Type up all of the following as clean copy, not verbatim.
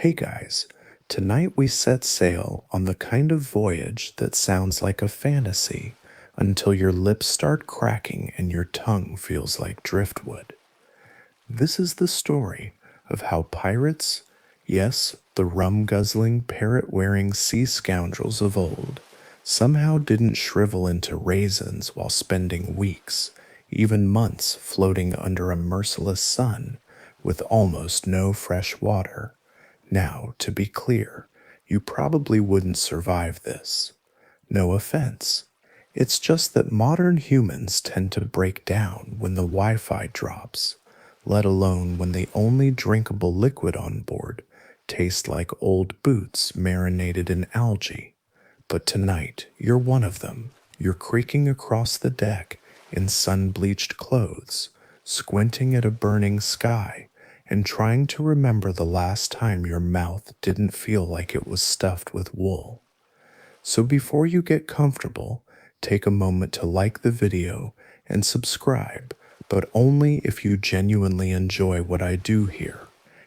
Hey guys, tonight we set sail on the kind of voyage that sounds like a fantasy until your lips start cracking and your tongue feels like driftwood. This is the story of how pirates, yes, the rum guzzling, parrot wearing sea scoundrels of old, somehow didn't shrivel into raisins while spending weeks, even months, floating under a merciless sun with almost no fresh water. Now, to be clear, you probably wouldn't survive this. No offense. It's just that modern humans tend to break down when the Wi Fi drops, let alone when the only drinkable liquid on board tastes like old boots marinated in algae. But tonight, you're one of them. You're creaking across the deck in sun bleached clothes, squinting at a burning sky, and trying to remember the last time your mouth didn't feel like it was stuffed with wool. So before you get comfortable, take a moment to like the video and subscribe, but only if you genuinely enjoy what I do here.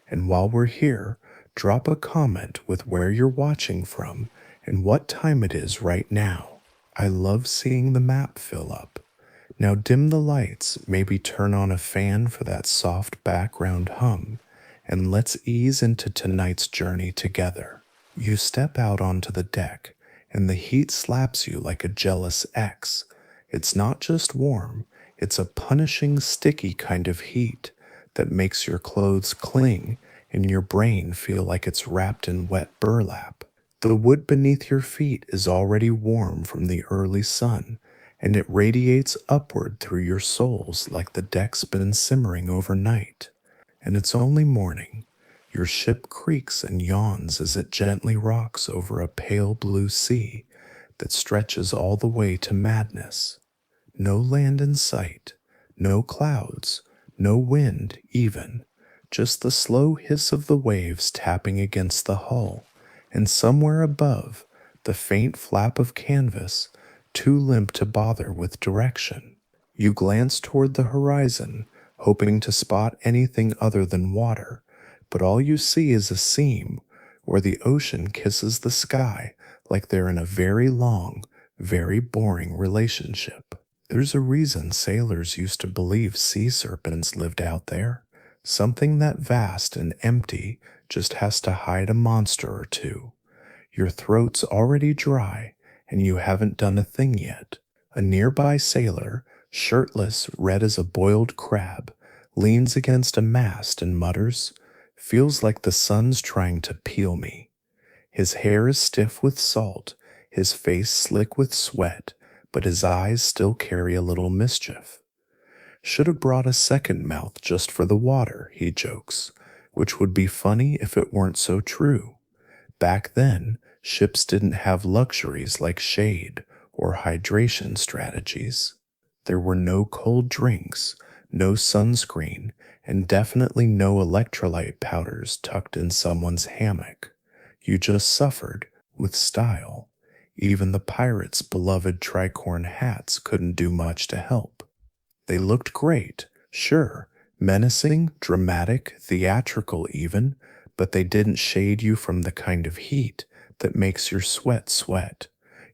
And while we're here, drop a comment with where you're watching from and what time it is right now. I love seeing the map fill up. Now dim the lights, maybe turn on a fan for that soft background hum, and let's ease into tonight's journey together. You step out onto the deck, and the heat slaps you like a jealous ex. It's not just warm, it's a punishing, sticky kind of heat that makes your clothes cling and your brain feel like it's wrapped in wet burlap. The wood beneath your feet is already warm from the early sun, and it radiates upward through your soles like the deck's been simmering overnight. And it's only morning. Your ship creaks and yawns as it gently rocks over a pale blue sea that stretches all the way to madness. No land in sight, no clouds, no wind even, just the slow hiss of the waves tapping against the hull, and somewhere above, the faint flap of canvas, too limp to bother with direction. You glance toward the horizon, hoping to spot anything other than water, but all you see is a seam where the ocean kisses the sky like they're in a very long, very boring relationship. There's a reason sailors used to believe sea serpents lived out there. Something that vast and empty just has to hide a monster or two. Your throat's already dry, and you haven't done a thing yet. A nearby sailor, shirtless, red as a boiled crab, leans against a mast and mutters, "Feels like the sun's trying to peel me." His hair is stiff with salt, his face slick with sweat, but his eyes still carry a little mischief. "Should have brought a second mouth just for the water," he jokes, which would be funny if it weren't so true. Back then, ships didn't have luxuries like shade or hydration strategies. There were no cold drinks, no sunscreen, and definitely no electrolyte powders tucked in someone's hammock. You just suffered with style. Even the pirates' beloved tricorn hats couldn't do much to help. They looked great, sure, menacing, dramatic, theatrical even, but they didn't shade you from the kind of heat that makes your sweat sweat.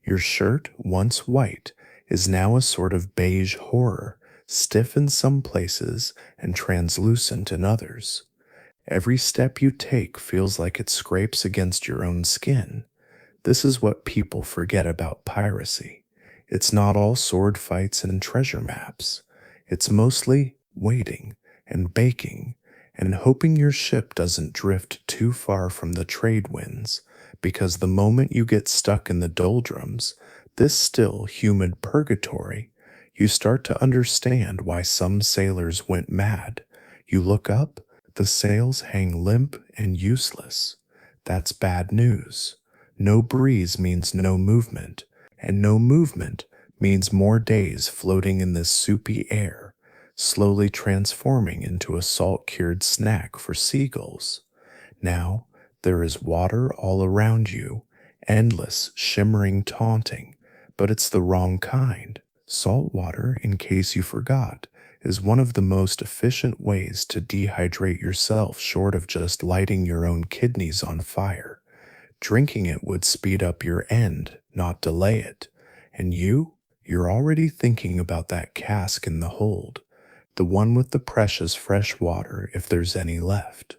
Your shirt, once white, is now a sort of beige horror, stiff in some places and translucent in others. Every step you take feels like it scrapes against your own skin. This is what people forget about piracy. It's not all sword fights and treasure maps. It's mostly waiting and baking and hoping your ship doesn't drift too far from the trade winds, because the moment you get stuck in the doldrums, this still humid purgatory, you start to understand why some sailors went mad. You look up, the sails hang limp and useless. That's bad news. No breeze means no movement, and no movement means more days floating in this soupy air, slowly transforming into a salt-cured snack for seagulls. Now, there is water all around you, endless, shimmering, taunting, but it's the wrong kind. Salt water, in case you forgot, is one of the most efficient ways to dehydrate yourself short of just lighting your own kidneys on fire. Drinking it would speed up your end, not delay it. And you're already thinking about that cask in the hold, the one with the precious fresh water if there's any left.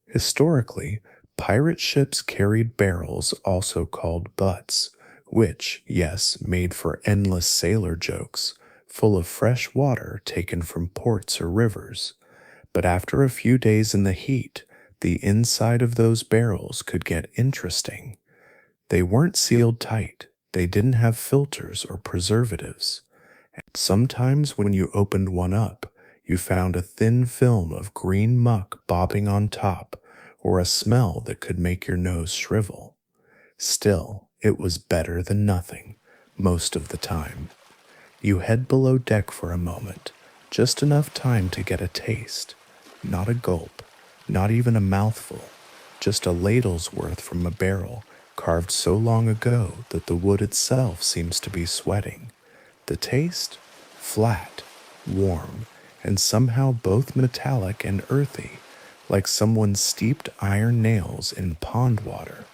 Historically, pirate ships carried barrels, also called butts, which, yes, made for endless sailor jokes, full of fresh water taken from ports or rivers. But after a few days in the heat, the inside of those barrels could get interesting. They weren't sealed tight, they didn't have filters or preservatives. Sometimes when you opened one up, you found a thin film of green muck bobbing on top, or a smell that could make your nose shrivel. Still, it was better than nothing, most of the time. You head below deck for a moment, just enough time to get a taste. Not a gulp, not even a mouthful, just a ladle's worth from a barrel carved so long ago that the wood itself seems to be sweating. The taste? Flat, warm, and somehow both metallic and earthy, like someone steeped iron nails in pond water.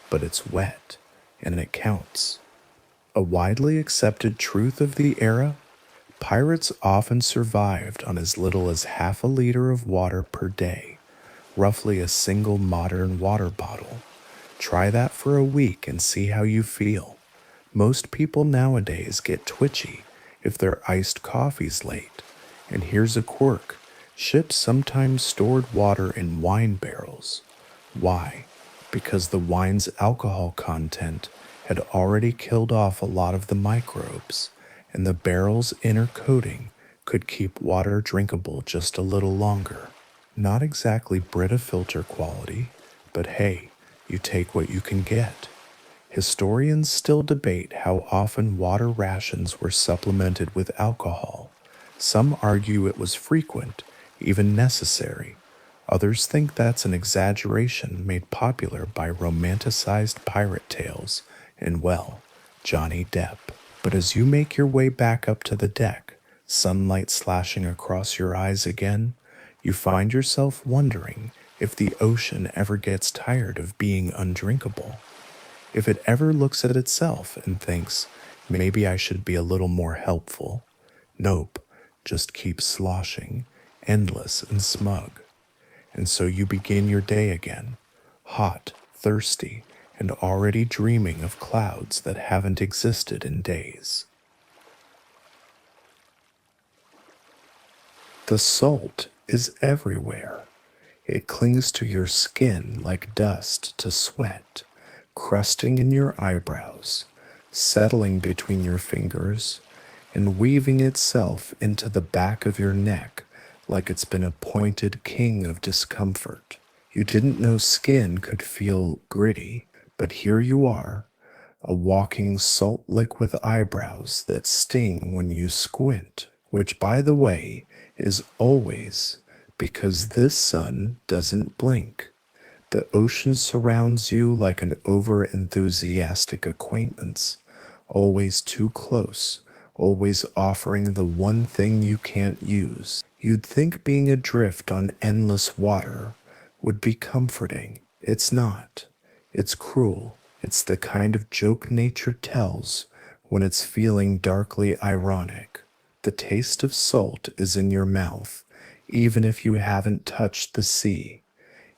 But it's wet, and it counts. A widely accepted truth of the era: pirates often survived on as little as half a liter of water per day, roughly a single modern water bottle. Try that for a week and see how you feel. Most people nowadays get twitchy if their iced coffee's late. And here's a quirk: ships sometimes stored water in wine barrels. Why? Because the wine's alcohol content had already killed off a lot of the microbes, and the barrel's inner coating could keep water drinkable just a little longer. Not exactly Brita filter quality, but hey, you take what you can get. Historians still debate how often water rations were supplemented with alcohol. Some argue it was frequent, even necessary. Others think that's an exaggeration made popular by romanticized pirate tales and, well, Johnny Depp. But as you make your way back up to the deck, sunlight slashing across your eyes again, you find yourself wondering if the ocean ever gets tired of being undrinkable. If it ever looks at itself and thinks, maybe I should be a little more helpful. Nope, just keeps sloshing, endless and smug. And so you begin your day again, hot, thirsty, and already dreaming of clouds that haven't existed in days. The salt is everywhere. It clings to your skin like dust to sweat, crusting in your eyebrows, settling between your fingers, and weaving itself into the back of your neck like it's been appointed king of discomfort. You didn't know skin could feel gritty, but here you are, a walking salt lick with eyebrows that sting when you squint, which, by the way, is always because this sun doesn't blink. The ocean surrounds you like an over-enthusiastic acquaintance, always too close, always offering the one thing you can't use. You'd think being adrift on endless water would be comforting. It's not. It's cruel. It's the kind of joke nature tells when it's feeling darkly ironic. The taste of salt is in your mouth, even if you haven't touched the sea.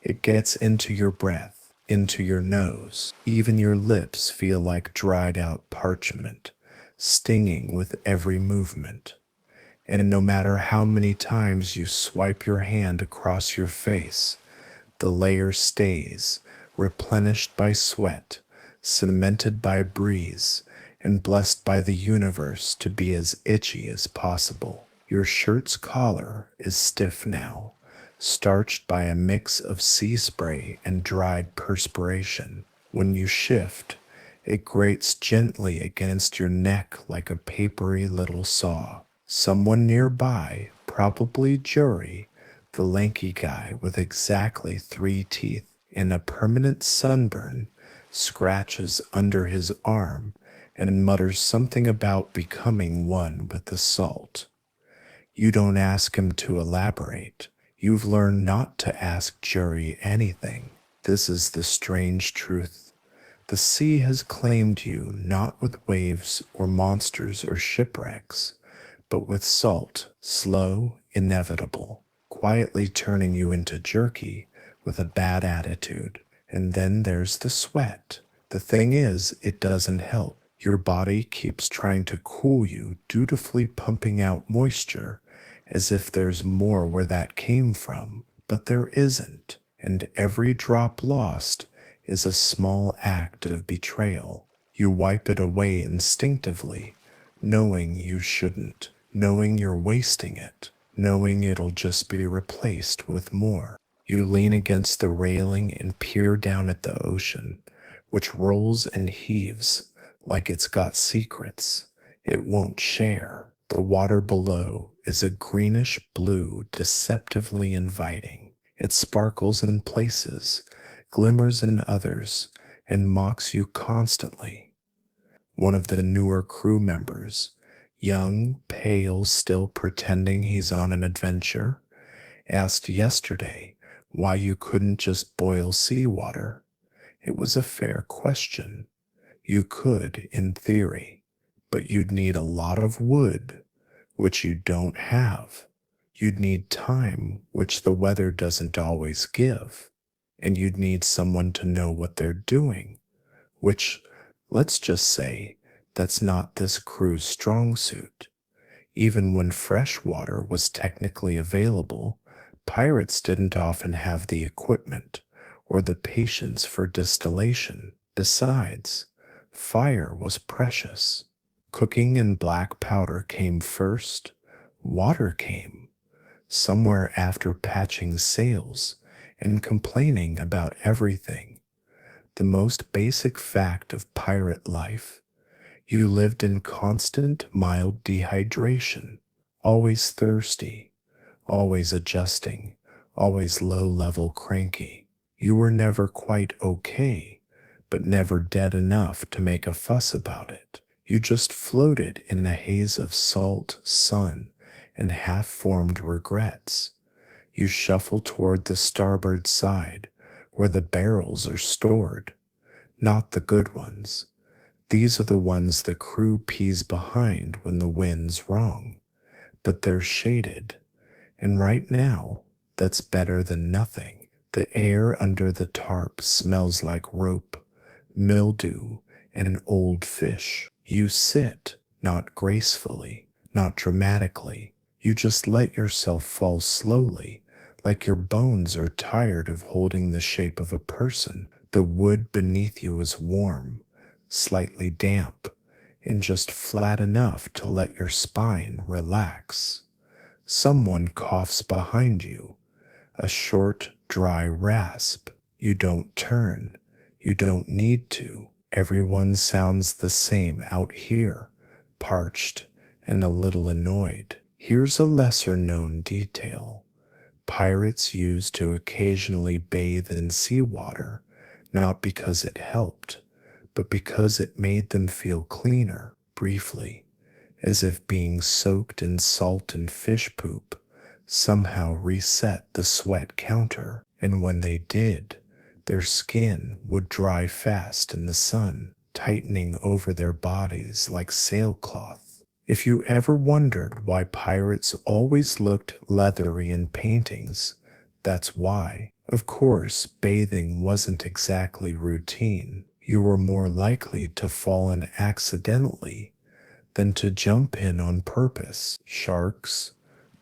It gets into your breath, into your nose. Even your lips feel like dried out parchment, stinging with every movement. And no matter how many times you swipe your hand across your face, the layer stays, replenished by sweat, cemented by breeze, and blessed by the universe to be as itchy as possible. Your shirt's collar is stiff now, starched by a mix of sea spray and dried perspiration. When you shift, it grates gently against your neck like a papery little saw. Someone nearby, probably Jury, the lanky guy with exactly 3 teeth and a permanent sunburn, scratches under his arm and mutters something about becoming one with the salt. You don't ask him to elaborate. You've learned not to ask Jury anything. This is the strange truth. The sea has claimed you not with waves or monsters or shipwrecks, but with salt, slow, inevitable, quietly turning you into jerky with a bad attitude. And then there's the sweat. The thing is, it doesn't help. Your body keeps trying to cool you, dutifully pumping out moisture, as if there's more where that came from. But there isn't, and every drop lost is a small act of betrayal. You wipe it away instinctively, knowing you shouldn't, knowing you're wasting it, knowing it'll just be replaced with more. You lean against the railing and peer down at the ocean, which rolls and heaves like it's got secrets it won't share. The water below is a greenish blue, deceptively inviting. It sparkles in places, glimmers in others, and mocks you constantly. One of the newer crew members, young, pale, still pretending he's on an adventure, asked yesterday why you couldn't just boil seawater. It was a fair question. You could, in theory, but you'd need a lot of wood, which you don't have. You'd need time, which the weather doesn't always give. And you'd need someone to know what they're doing, which, let's just say, that's not this crew's strong suit. Even when fresh water was technically available, pirates didn't often have the equipment or the patience for distillation. Besides, fire was precious. Cooking in black powder came first. Water came somewhere after patching sails and complaining about everything. The most basic fact of pirate life. You lived in constant, mild dehydration, always thirsty, always adjusting, always low-level cranky. You were never quite okay, but never dead enough to make a fuss about it. You just floated in a haze of salt, sun, and half-formed regrets. You shuffle toward the starboard side, where the barrels are stored, not the good ones. These are the ones the crew pees behind when the wind's wrong, but they're shaded, and right now, that's better than nothing. The air under the tarp smells like rope, mildew, and an old fish. You sit, not gracefully, not dramatically. You just let yourself fall slowly, like your bones are tired of holding the shape of a person. The wood beneath you is warm, slightly damp, and just flat enough to let your spine relax. Someone coughs behind you, a short, dry rasp. You don't turn. You don't need to. Everyone sounds the same out here, parched and a little annoyed. Here's a lesser-known detail. Pirates used to occasionally bathe in seawater, not because it helped, but because it made them feel cleaner, briefly, as if being soaked in salt and fish poop somehow reset the sweat counter. And when they did, their skin would dry fast in the sun, tightening over their bodies like sailcloth. If you ever wondered why pirates always looked leathery in paintings, that's why. Of course, bathing wasn't exactly routine. You were more likely to fall in accidentally than to jump in on purpose. Sharks,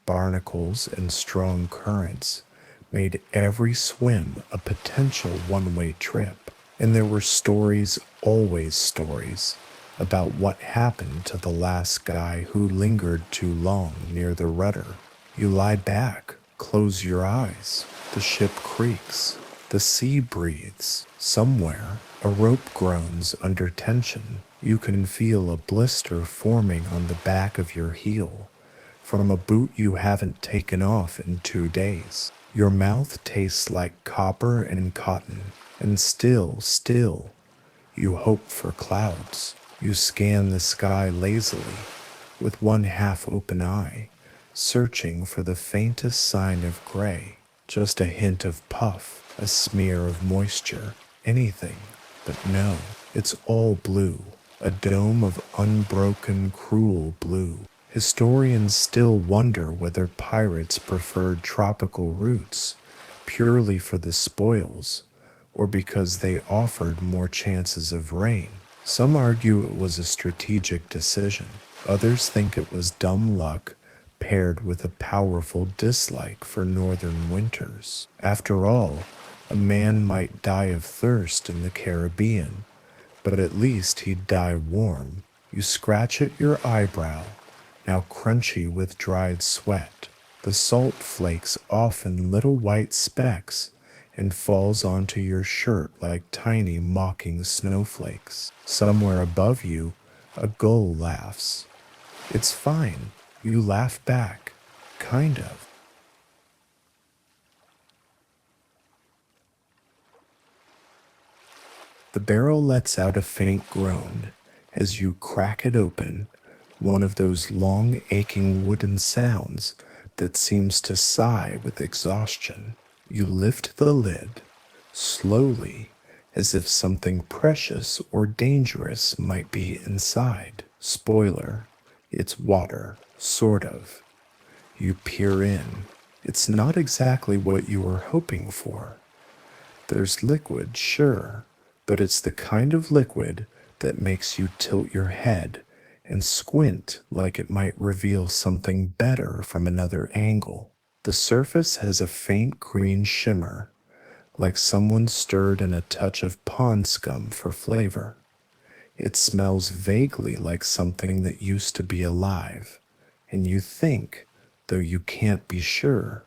barnacles, and strong currents made every swim a potential one-way trip. And there were stories, always stories, about what happened to the last guy who lingered too long near the rudder. You lie back, close your eyes. The ship creaks. The sea breathes. Somewhere, a rope groans under tension. You can feel a blister forming on the back of your heel from a boot you haven't taken off in 2 days. Your mouth tastes like copper and cotton, and still, you hope for clouds. You scan the sky lazily, with one half-open eye, searching for the faintest sign of gray, just a hint of puff, a smear of moisture, anything. But no, it's all blue, a dome of unbroken, cruel blue. Historians still wonder whether pirates preferred tropical routes purely for the spoils or because they offered more chances of rain. Some argue it was a strategic decision. Others think it was dumb luck paired with a powerful dislike for northern winters. After all, a man might die of thirst in the Caribbean, but at least he'd die warm. You scratch at your eyebrow, now crunchy with dried sweat. The salt flakes off in little white specks and falls onto your shirt like tiny mocking snowflakes. Somewhere above you, a gull laughs. It's fine. You laugh back. Kind of. The barrel lets out a faint groan as you crack it open, one of those long, aching wooden sounds that seems to sigh with exhaustion. You lift the lid, slowly, as if something precious or dangerous might be inside. Spoiler, it's water, sort of. You peer in. It's not exactly what you were hoping for. There's liquid, sure, but it's the kind of liquid that makes you tilt your head and squint like it might reveal something better from another angle. The surface has a faint green shimmer, like someone stirred in a touch of pond scum for flavor. It smells vaguely like something that used to be alive, and you think, though you can't be sure,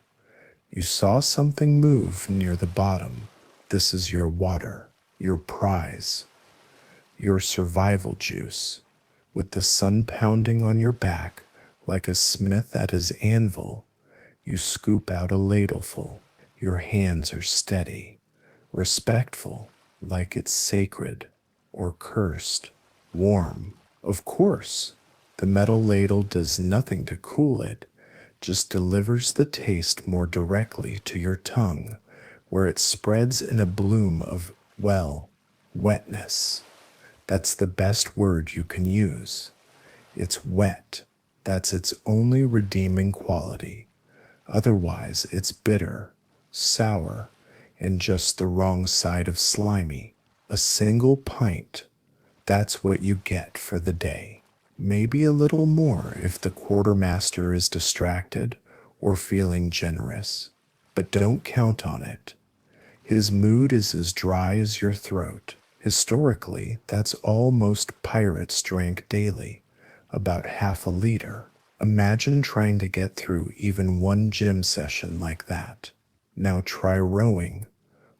you saw something move near the bottom. This is your water, your prize, your survival juice. With the sun pounding on your back like a smith at his anvil, you scoop out a ladleful. Your hands are steady, respectful, like it's sacred or cursed. Warm, of course. The metal ladle does nothing to cool it, just delivers the taste more directly to your tongue, where it spreads in a bloom of, well, wetness. That's the best word you can use. It's wet. That's its only redeeming quality. Otherwise, it's bitter, sour, and just the wrong side of slimy. A single pint. That's what you get for the day. Maybe a little more if the quartermaster is distracted or feeling generous. But don't count on it. His mood is as dry as your throat. Historically, that's all most pirates drank daily, about half a liter. Imagine trying to get through even one gym session like that. Now try rowing,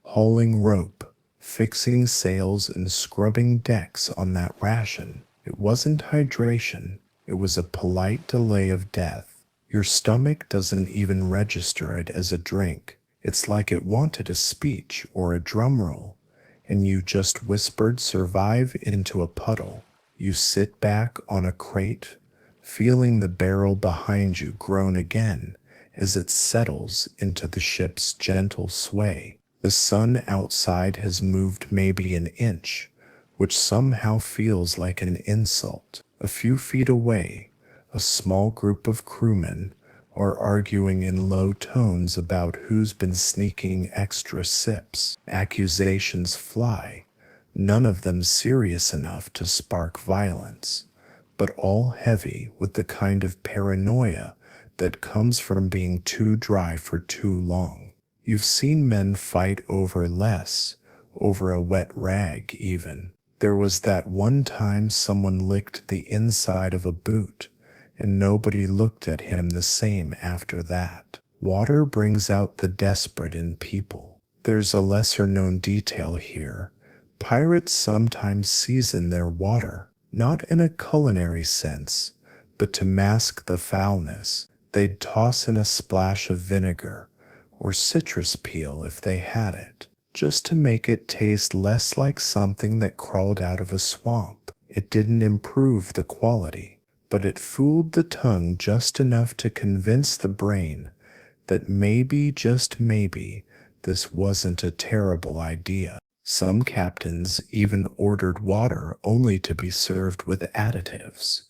hauling rope, fixing sails, and scrubbing decks on that ration. It wasn't hydration, it was a polite delay of death. Your stomach doesn't even register it as a drink. It's like it wanted a speech or a drum roll, and you just whispered survive into a puddle. You sit back on a crate, feeling the barrel behind you groan again as it settles into the ship's gentle sway. The sun outside has moved maybe an inch, which somehow feels like an insult. A few feet away, a small group of crewmen are arguing in low tones about who's been sneaking extra sips. Accusations fly, none of them serious enough to spark violence, but all heavy with the kind of paranoia that comes from being too dry for too long. You've seen men fight over less, over a wet rag even. There was that one time someone licked the inside of a boot, and nobody looked at him the same after that. Water brings out the desperate in people. There's a lesser-known detail here. Pirates sometimes season their water, not in a culinary sense, but to mask the foulness. They'd toss in a splash of vinegar, or citrus peel if they had it, just to make it taste less like something that crawled out of a swamp. It didn't improve the quality, but it fooled the tongue just enough to convince the brain that maybe, just maybe, this wasn't a terrible idea. Some captains even ordered water only to be served with additives,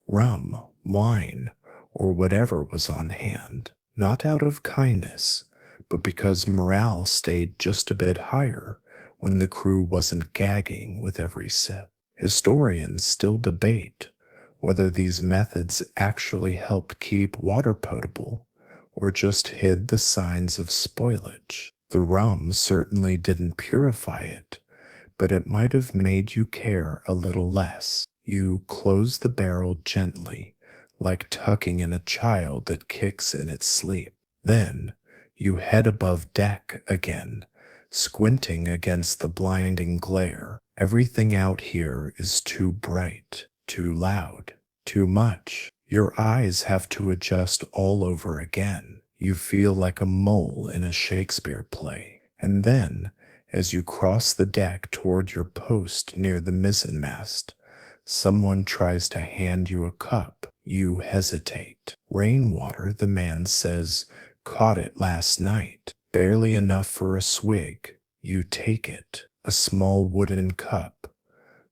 rum, wine, or whatever was on hand, not out of kindness, but because morale stayed just a bit higher when the crew wasn't gagging with every sip. Historians still debate whether these methods actually helped keep water potable or just hid the signs of spoilage. The rum certainly didn't purify it, but it might have made you care a little less. You close the barrel gently, like tucking in a child that kicks in its sleep. Then you head above deck again, squinting against the blinding glare. Everything out here is too bright, too loud, too much. Your eyes have to adjust all over again. You feel like a mole in a Shakespeare play. And then, as you cross the deck toward your post near the mizzenmast, someone tries to hand you a cup. You hesitate. Rainwater, the man says, caught it last night. Barely enough for a swig. You take it. A small wooden cup.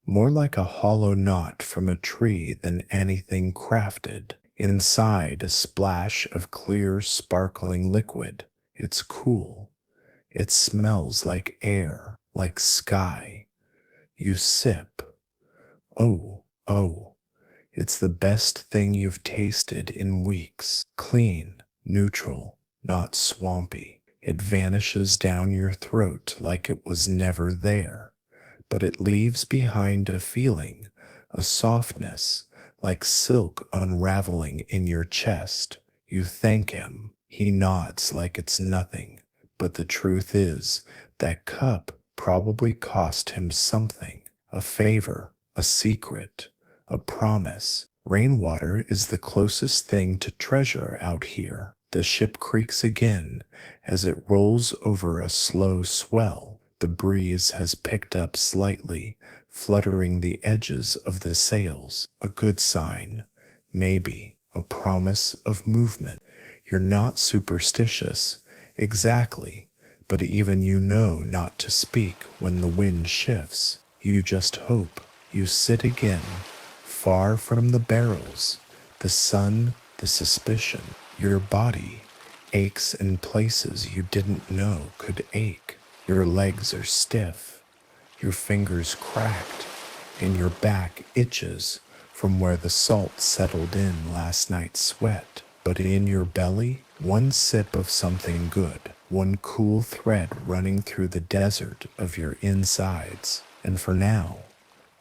More like a hollow knot from a tree than anything crafted. Inside, a splash of clear, sparkling liquid. It's cool. It smells like air, like sky. You sip. Oh, it's the best thing you've tasted in weeks. Clean, neutral, not swampy. It vanishes down your throat like it was never there, but it leaves behind a feeling, a softness, like silk unraveling in your chest. You thank him. He nods like it's nothing. But the truth is, that cup probably cost him something. A favor, a secret, a promise. Rainwater is the closest thing to treasure out here. The ship creaks again as it rolls over a slow swell. The breeze has picked up slightly, fluttering the edges of the sails. A good sign, maybe, a promise of movement. You're not superstitious, exactly, but even you know not to speak when the wind shifts. You just hope. You sit again, far from the barrels, the sun, the suspicion. Your body aches in places you didn't know could ache. Your legs are stiff, your fingers cracked, and your back itches from where the salt settled in last night's sweat. But in your belly, one sip of something good, one cool thread running through the desert of your insides. And for now,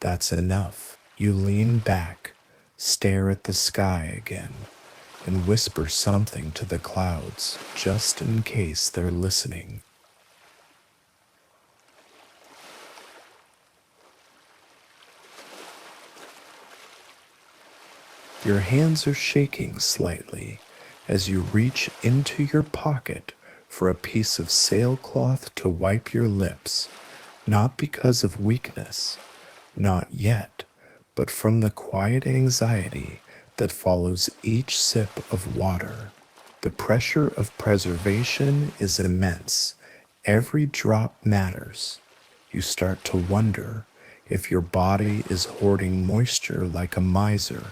that's enough. You lean back, stare at the sky again, and whisper something to the clouds, just in case they're listening. Your hands are shaking slightly as you reach into your pocket for a piece of sailcloth to wipe your lips, not because of weakness, not yet, but from the quiet anxiety that follows each sip of water. The pressure of preservation is immense. Every drop matters. You start to wonder if your body is hoarding moisture like a miser,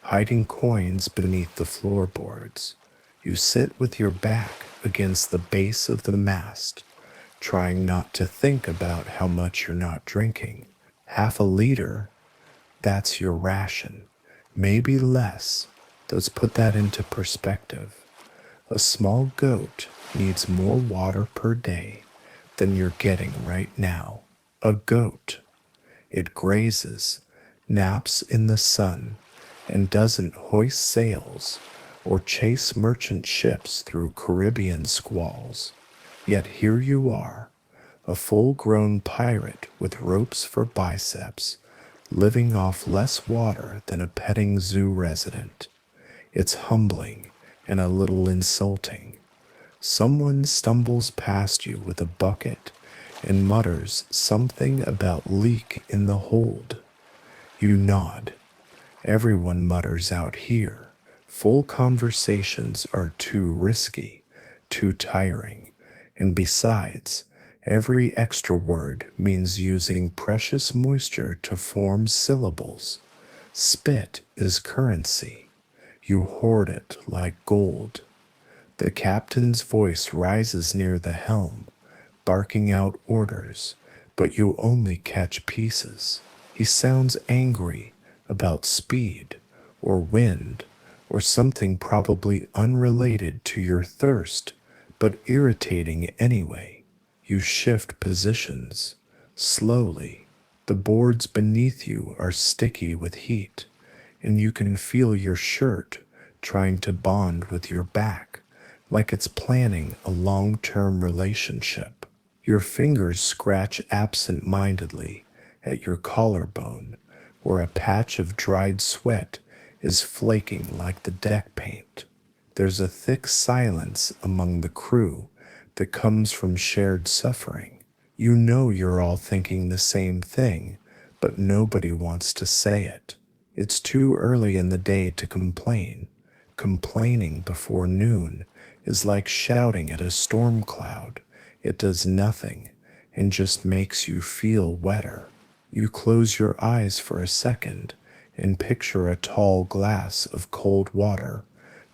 hiding coins beneath the floorboards. You sit with your back against the base of the mast, trying not to think about how much you're not drinking. Half a liter, that's your ration. Maybe less. Let's put that into perspective. A small goat needs more water per day than you're getting right now. A goat. It grazes, naps in the sun, and doesn't hoist sails or chase merchant ships through Caribbean squalls. Yet here you are, a full-grown pirate with ropes for biceps, living off less water than a petting zoo resident. It's humbling and a little insulting. Someone stumbles past you with a bucket and mutters something about leak in the hold. You nod, Everyone mutters out here. Full conversations are too risky, too tiring, and besides, every extra word means using precious moisture to form syllables. Spit is currency. You hoard it like gold. The captain's voice rises near the helm, barking out orders, but you only catch pieces. He sounds angry about speed or wind or something probably unrelated to your thirst, but irritating anyway. You shift positions. Slowly, the boards beneath you are sticky with heat, and you can feel your shirt trying to bond with your back, like it's planning a long term relationship. Your fingers scratch absent mindedly at your collarbone, where a patch of dried sweat is flaking like the deck paint. There's a thick silence among the crew that comes from shared suffering. You know you're all thinking the same thing, but nobody wants to say it. It's too early in the day to complain. Complaining before noon is like shouting at a storm cloud. It does nothing and just makes you feel wetter. You close your eyes for a second and picture a tall glass of cold water,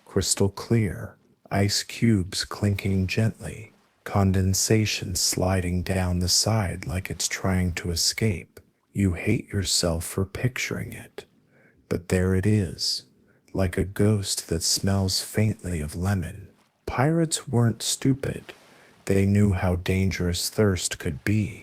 crystal clear, ice cubes clinking gently, condensation sliding down the side like it's trying to escape. You hate yourself for picturing it, but there it is, like a ghost that smells faintly of lemon. Pirates weren't stupid. They knew how dangerous thirst could be.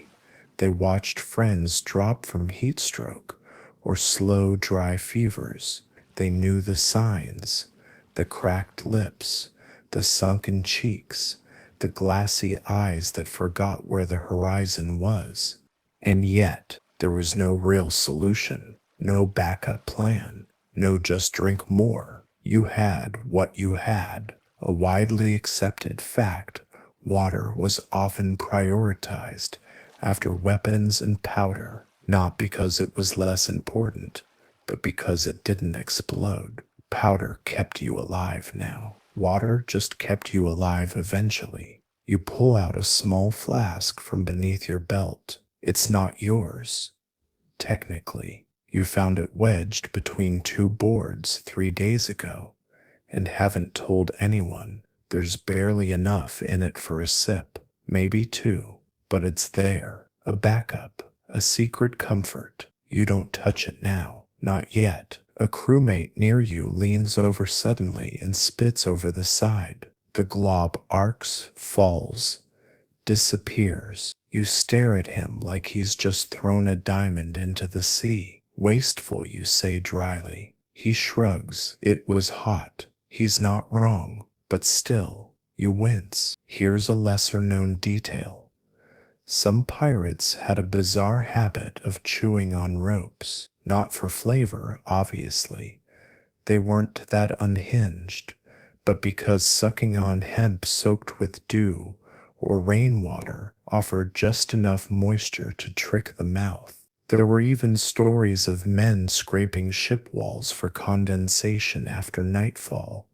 They watched friends drop from heat stroke or slow, dry fevers. They knew the signs, the cracked lips, the sunken cheeks, the glassy eyes that forgot where the horizon was. And yet, there was no real solution, no backup plan, no just drink more. You had what you had, a widely accepted fact. Water was often prioritized after weapons and powder, not because it was less important, but because it didn't explode. Powder kept you alive now. Water just kept you alive eventually. You pull out a small flask from beneath your belt. It's not yours. Technically, you found it wedged between two boards 3 days ago and haven't told anyone. There's barely enough in it for a sip, maybe two, but it's there. A backup, a secret comfort. You don't touch it now, not yet. A crewmate near you leans over suddenly and spits over the side. The glob arcs, falls, disappears. You stare at him like he's just thrown a diamond into the sea. Wasteful, you say dryly. He shrugs. It was hot. He's not wrong, but still, you wince. Here's a lesser-known detail. Some pirates had a bizarre habit of chewing on ropes. Not for flavor, obviously. They weren't that unhinged, but because sucking on hemp soaked with dew or rainwater offered just enough moisture to trick the mouth. There were even stories of men scraping ship walls for condensation after nightfall,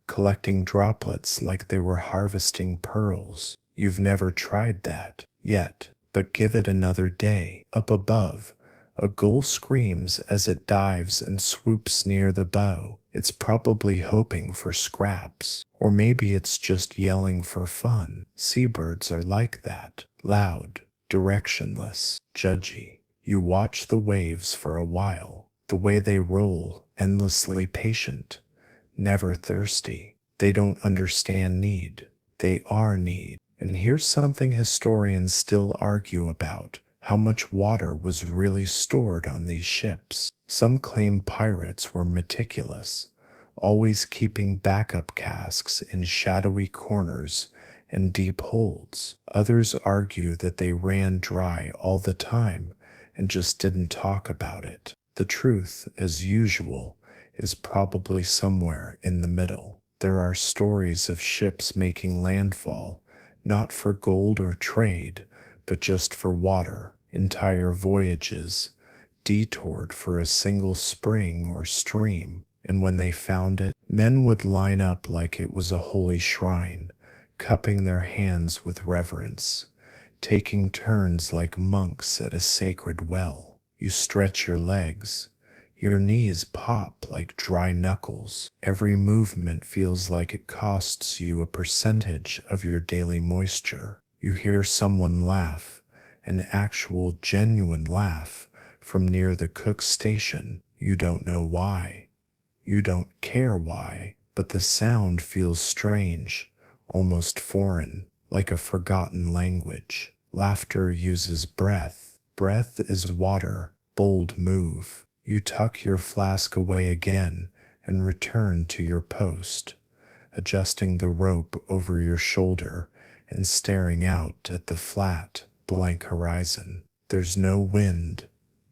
collecting droplets like they were harvesting pearls. You've never tried that yet, but give it another day. Up above, a gull screams as it dives and swoops near the bow. It's probably hoping for scraps, or maybe it's just yelling for fun. Seabirds are like that, loud, directionless, judgy. You watch the waves for a while, the way they roll, endlessly patient, never thirsty. They don't understand need. They are need. And here's something historians still argue about: how much water was really stored on these ships. Some claim pirates were meticulous, always keeping backup casks in shadowy corners and deep holds. Others argue that they ran dry all the time and just didn't talk about it. The truth, as usual, is probably somewhere in the middle. There are stories of ships making landfall, not for gold or trade, but just for water, entire voyages, detoured for a single spring or stream, and when they found it, men would line up like it was a holy shrine, cupping their hands with reverence, taking turns like monks at a sacred well. You stretch your legs. Your knees pop like dry knuckles. Every movement feels like it costs you a percentage of your daily moisture. You hear someone laugh, an actual genuine laugh, from near the cook station. You don't know why. You don't care why, but the sound feels strange, almost foreign, like a forgotten language. Laughter uses breath. Breath is water. Bold move. You tuck your flask away again and return to your post, adjusting the rope over your shoulder and staring out at the flat, blank horizon. There's no wind,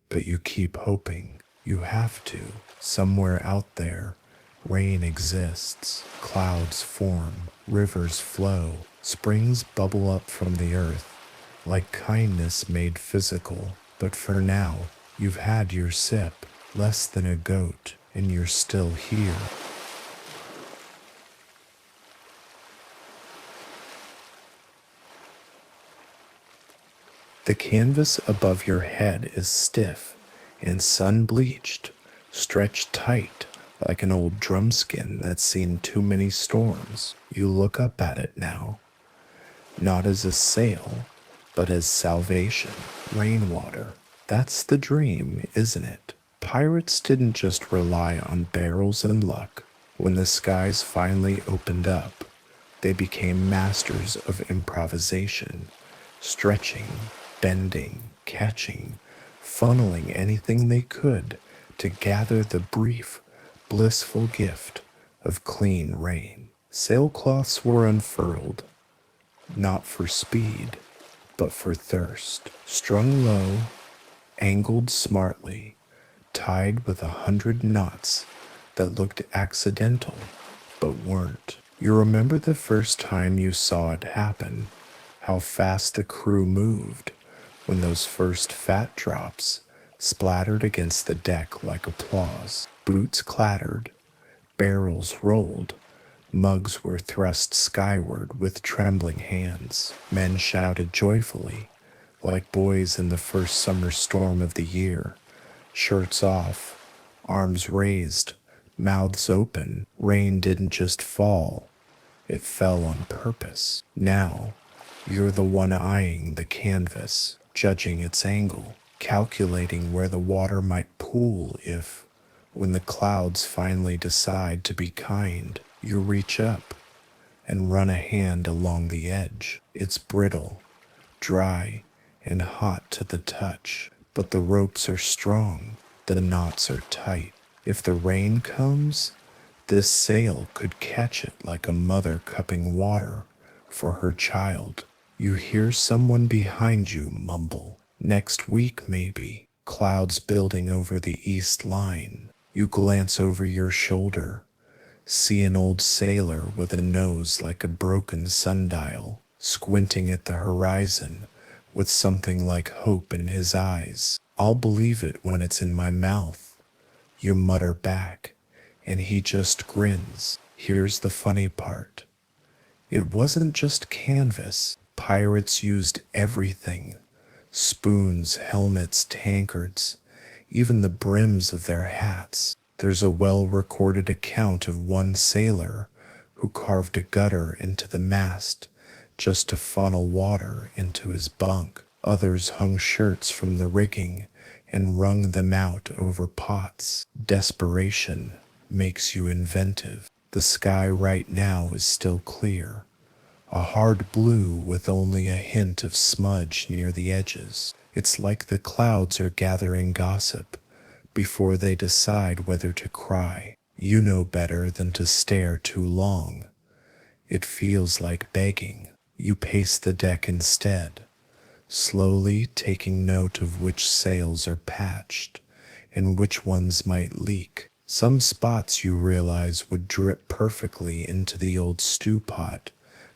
but you keep hoping. You have to. Somewhere out there, rain exists, clouds form, rivers flow, springs bubble up from the earth, like kindness made physical. But for now, you've had your sip, less than a goat, and you're still here. The canvas above your head is stiff and sun-bleached, stretched tight like an old drum skin that's seen too many storms. You look up at it now, not as a sail, but as salvation, rainwater. That's the dream, isn't it? Pirates didn't just rely on barrels and luck. When the skies finally opened up, they became masters of improvisation, stretching, bending, catching, funneling anything they could to gather the brief, blissful gift of clean rain. Sailcloths were unfurled, not for speed, but for thirst, strung low, angled smartly, tied with 100 knots that looked accidental but weren't. You remember the first time you saw it happen, how fast the crew moved when those first fat drops splattered against the deck like applause. Boots clattered, barrels rolled, mugs were thrust skyward with trembling hands. Men shouted joyfully, like boys in the first summer storm of the year, shirts off, arms raised, mouths open. Rain didn't just fall, it fell on purpose. Now, you're the one eyeing the canvas, judging its angle, calculating where the water might pool if, when the clouds finally decide to be kind, you reach up and run a hand along the edge. It's brittle, dry, and hot to the touch, but the ropes are strong, the knots are tight. If the rain comes, this sail could catch it like a mother cupping water for her child. You hear someone behind you mumble, "Next week, maybe." Clouds building over the east line. You glance over your shoulder, see an old sailor with a nose like a broken sundial, squinting at the horizon with something like hope in his eyes. "I'll believe it when it's in my mouth," you mutter back, and he just grins. Here's the funny part. It wasn't just canvas. Pirates used everything. Spoons, helmets, tankards, even the brims of their hats. There's a well-recorded account of one sailor who carved a gutter into the mast just to funnel water into his bunk. Others hung shirts from the rigging and wrung them out over pots. Desperation makes you inventive. The sky right now is still clear, a hard blue with only a hint of smudge near the edges. It's like the clouds are gathering gossip before they decide whether to cry. You know better than to stare too long. It feels like begging. You pace the deck instead, slowly taking note of which sails are patched and which ones might leak. Some spots you realize would drip perfectly into the old stew pot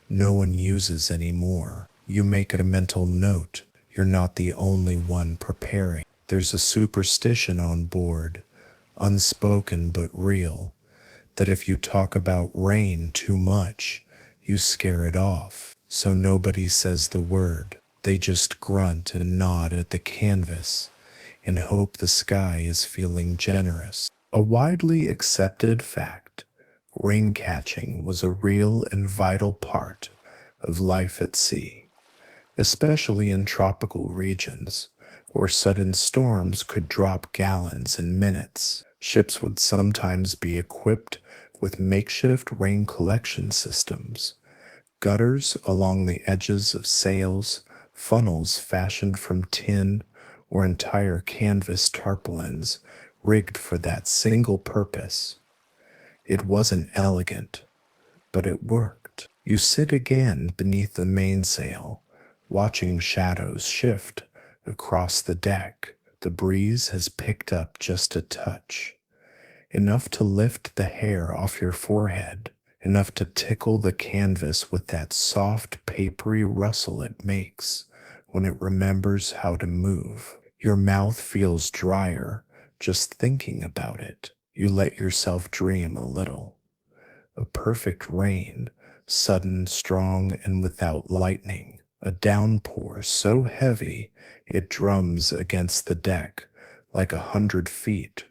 no one uses anymore. You make a mental note. You're not the only one preparing. There's a superstition on board, unspoken but real, that if you talk about rain too much, you scare it off. So nobody says the word. They just grunt and nod at the canvas and hope the sky is feeling generous. A widely accepted fact, rain catching was a real and vital part of life at sea, especially in tropical regions where sudden storms could drop gallons in minutes. Ships would sometimes be equipped with makeshift rain collection systems, gutters along the edges of sails, funnels fashioned from tin, or entire canvas tarpaulins rigged for that single purpose. It wasn't elegant, but it worked. You sit again beneath the mainsail, watching shadows shift across the deck. The breeze has picked up just a touch, enough to lift the hair off your forehead, enough to tickle the canvas with that soft, papery rustle it makes when it remembers how to move. Your mouth feels drier just thinking about it. You let yourself dream a little. A perfect rain, sudden, strong, and without lightning. A downpour so heavy it drums against the deck like 100 feet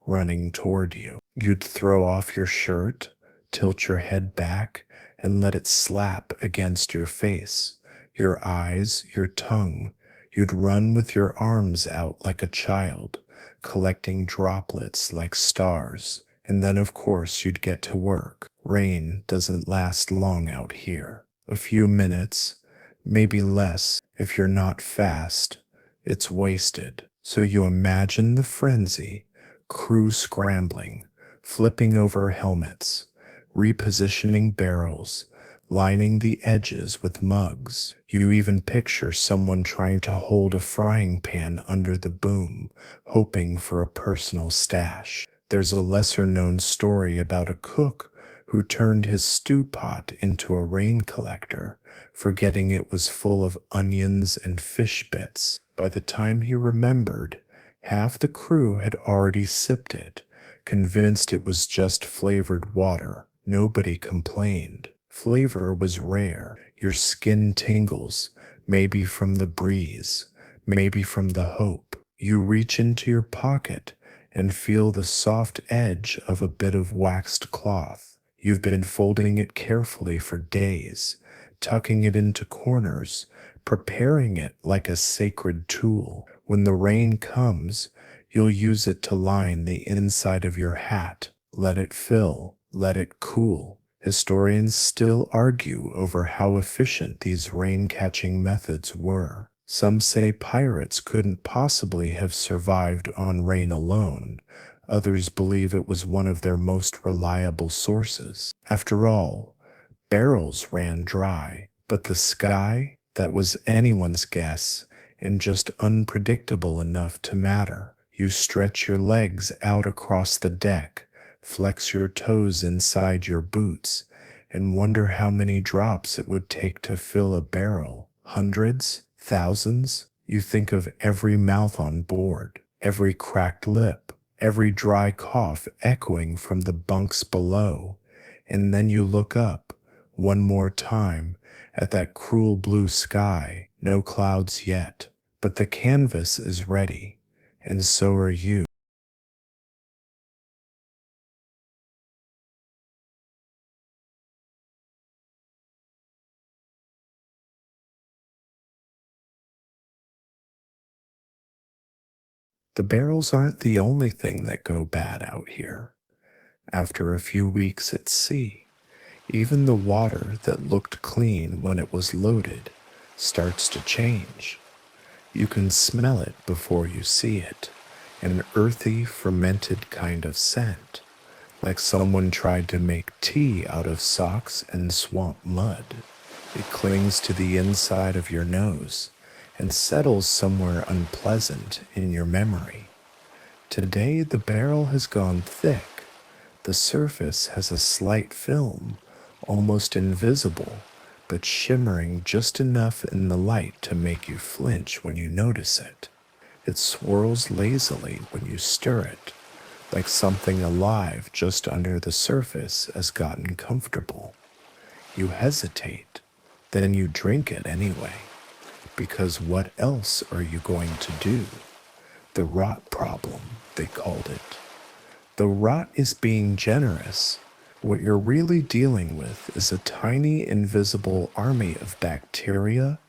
running toward you. You'd throw off your shirt, tilt your head back, and let it slap against your face, your eyes, your tongue. You'd run with your arms out like a child, collecting droplets like stars. And then, of course, you'd get to work. Rain doesn't last long out here. A few minutes, maybe less if you're not fast. It's wasted. So you imagine the frenzy, crew scrambling, flipping over helmets, repositioning barrels, lining the edges with mugs. You even picture someone trying to hold a frying pan under the boom, hoping for a personal stash. There's a lesser known story about a cook who turned his stew pot into a rain collector, forgetting it was full of onions and fish bits. By the time he remembered, half the crew had already sipped it, convinced it was just flavored water. Nobody complained. Flavor was rare. Your skin tingles, maybe from the breeze, maybe from the hope. You reach into your pocket and feel the soft edge of a bit of waxed cloth. You've been folding it carefully for days, tucking it into corners, preparing it like a sacred tool. When the rain comes, you'll use it to line the inside of your hat. Let it fill, let it cool. Historians still argue over how efficient these rain-catching methods were. Some say pirates couldn't possibly have survived on rain alone. Others believe it was one of their most reliable sources. After all, barrels ran dry, but the sky, that was anyone's guess, and just unpredictable enough to matter. You stretch your legs out across the deck, flex your toes inside your boots, and wonder how many drops it would take to fill a barrel. Hundreds? Thousands? You think of every mouth on board, every cracked lip, every dry cough echoing from the bunks below, and then you look up, one more time, at that cruel blue sky. No clouds yet, but the canvas is ready, and so are you. The barrels aren't the only thing that go bad out here. After a few weeks at sea, even the water that looked clean when it was loaded starts to change. You can smell it before you see it, an earthy, fermented kind of scent, like someone tried to make tea out of socks and swamp mud. It clings to the inside of your nose and settles somewhere unpleasant in your memory. Today the barrel has gone thick. The surface has a slight film, almost invisible, but shimmering just enough in the light to make you flinch when you notice it. It swirls lazily when you stir it, like something alive just under the surface has gotten comfortable. You hesitate, then you drink it anyway, because what else are you going to do? The rot problem, they called it. The rot is being generous. What you're really dealing with is a tiny invisible army of bacteria,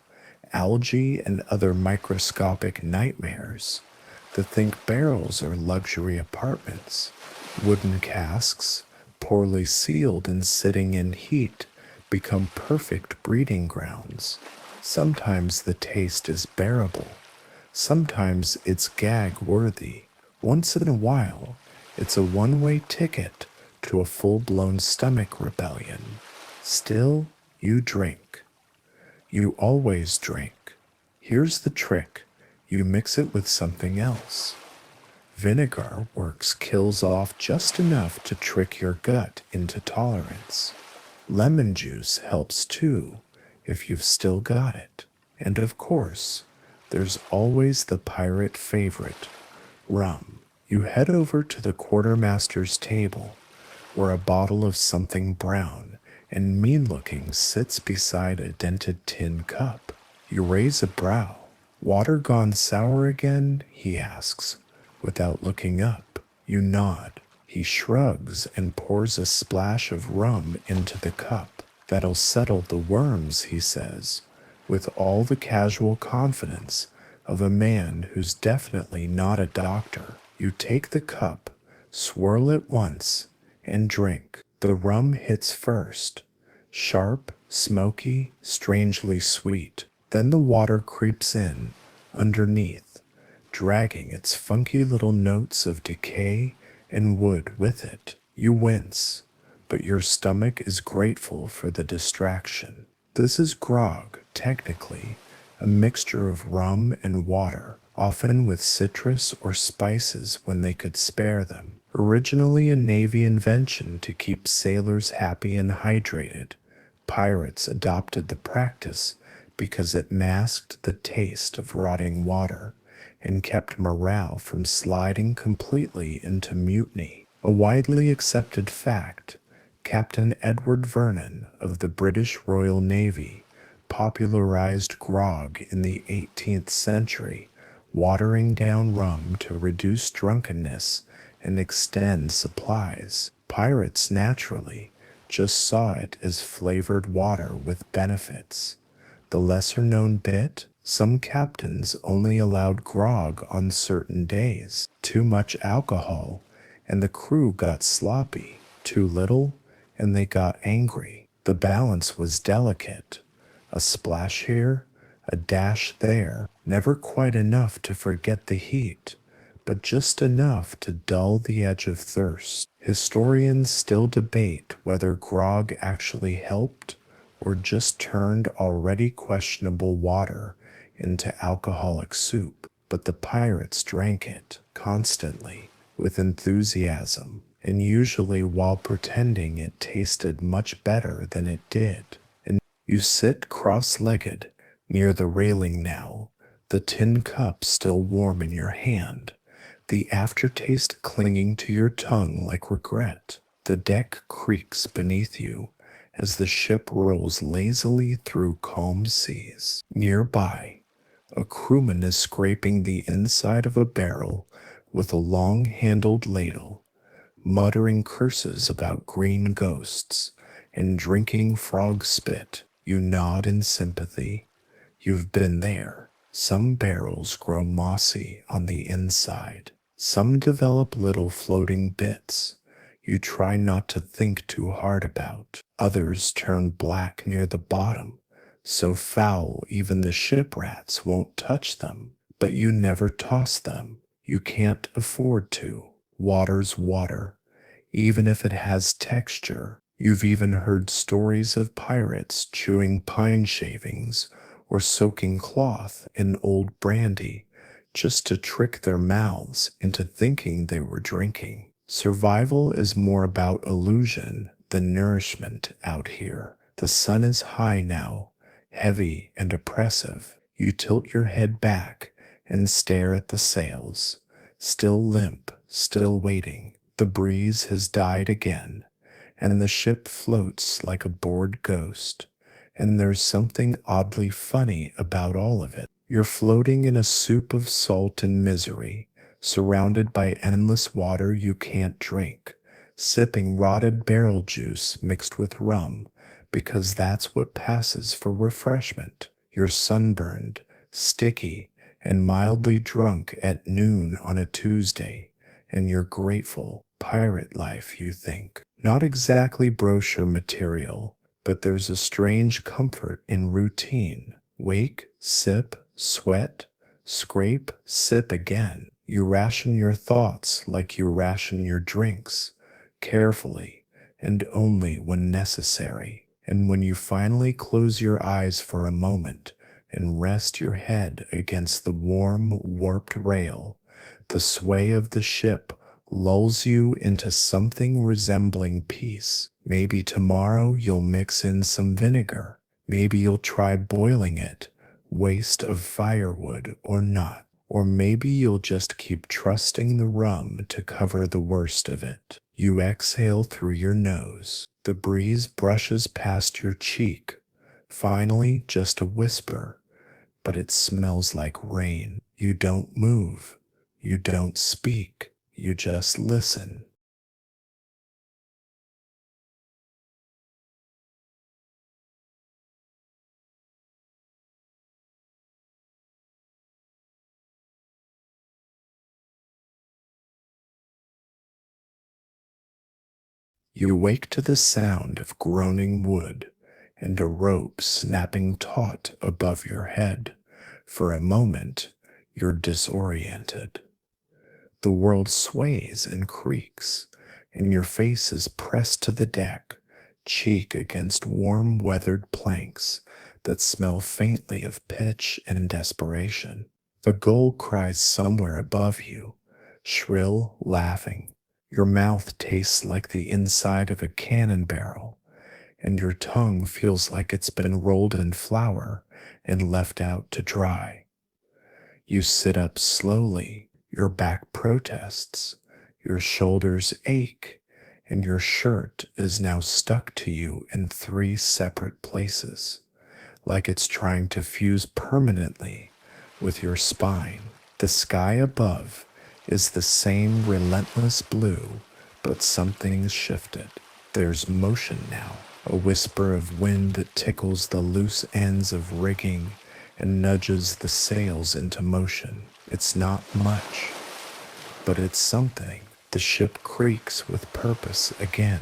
algae, and other microscopic nightmares that think barrels are luxury apartments. Wooden casks, poorly sealed and sitting in heat, become perfect breeding grounds. Sometimes the taste is bearable. Sometimes it's gag worthy. Once in a while, it's a one-way ticket to a full-blown stomach rebellion. Still, you drink. You always drink. Here's the trick. You mix it with something else. Vinegar works kills off just enough to trick your gut into tolerance. Lemon juice helps too, if you've still got it. And of course, there's always the pirate favorite, rum. You head over to the quartermaster's table, where a bottle of something brown and mean-looking sits beside a dented tin cup. You raise a brow. Water gone sour again? He asks, without looking up. You nod. He shrugs and pours a splash of rum into the cup. That'll settle the worms, he says, with all the casual confidence of a man who's definitely not a doctor. You take the cup, swirl it once, and drink. The rum hits first. Sharp, smoky, strangely sweet. Then the water creeps in, underneath, dragging its funky little notes of decay and wood with it. You wince, but your stomach is grateful for the distraction. This is grog, technically, a mixture of rum and water, often with citrus or spices when they could spare them. Originally a Navy invention to keep sailors happy and hydrated, pirates adopted the practice because it masked the taste of rotting water and kept morale from sliding completely into mutiny. A widely accepted fact, Captain Edward Vernon of the British Royal Navy popularized grog in the 18th century, watering down rum to reduce drunkenness and extend supplies. Pirates, naturally, just saw it as flavored water with benefits. The lesser-known bit, some captains only allowed grog on certain days. Too much alcohol, and the crew got sloppy. Too little, and they got angry. The balance was delicate. A splash here, a dash there, never quite enough to forget the heat, but just enough to dull the edge of thirst. Historians still debate whether grog actually helped or just turned already questionable water into alcoholic soup, but the pirates drank it constantly, with enthusiasm, and usually while pretending it tasted much better than it did. And you sit cross-legged near the railing now, the tin cup still warm in your hand, the aftertaste clinging to your tongue like regret. The deck creaks beneath you as the ship rolls lazily through calm seas. Nearby, a crewman is scraping the inside of a barrel with a long-handled ladle, muttering curses about green ghosts and drinking frog spit. You nod in sympathy. You've been there. Some barrels grow mossy on the inside. Some develop little floating bits you try not to think too hard about. Others turn black near the bottom, so foul even the ship rats won't touch them. But you never toss them. You can't afford to. Water's water, even if it has texture. You've even heard stories of pirates chewing pine shavings or soaking cloth in old brandy just to trick their mouths into thinking they were drinking. Survival is more about illusion than nourishment out here. The sun is high now, heavy and oppressive. You tilt your head back and stare at the sails, still limp, still waiting. The breeze has died again, and the ship floats like a bored ghost. And there's something oddly funny about all of it. You're floating in a soup of salt and misery, surrounded by endless water you can't drink, sipping rotted barrel juice mixed with rum, because that's what passes for refreshment. You're sunburned, sticky, and mildly drunk at noon on a Tuesday, and you're grateful. Pirate life, you think. Not exactly brochure material, but there's a strange comfort in routine. Wake, sip, sweat, scrape, sip again. You ration your thoughts like you ration your drinks, carefully and only when necessary. And when you finally close your eyes for a moment and rest your head against the warm, warped rail, the sway of the ship lulls you into something resembling peace. Maybe tomorrow you'll mix in some vinegar. Maybe you'll try boiling it, waste of firewood or not. Or maybe you'll just keep trusting the rum to cover the worst of it. You exhale through your nose. The breeze brushes past your cheek. Finally, just a whisper, but it smells like rain. You don't move. You don't speak. You just listen. You wake to the sound of groaning wood and a rope snapping taut above your head. For a moment, you're disoriented. The world sways and creaks, and your face is pressed to the deck, cheek against warm, weathered planks that smell faintly of pitch and desperation. The gull cries somewhere above you, shrill, laughing. Your mouth tastes like the inside of a cannon barrel, and your tongue feels like it's been rolled in flour and left out to dry. You sit up slowly, your back protests, your shoulders ache, and your shirt is now stuck to you in three separate places, like it's trying to fuse permanently with your spine. The sky above is the same relentless blue, but something's shifted. There's motion now, a whisper of wind that tickles the loose ends of rigging and nudges the sails into motion. It's not much, but it's something. The ship creaks with purpose again,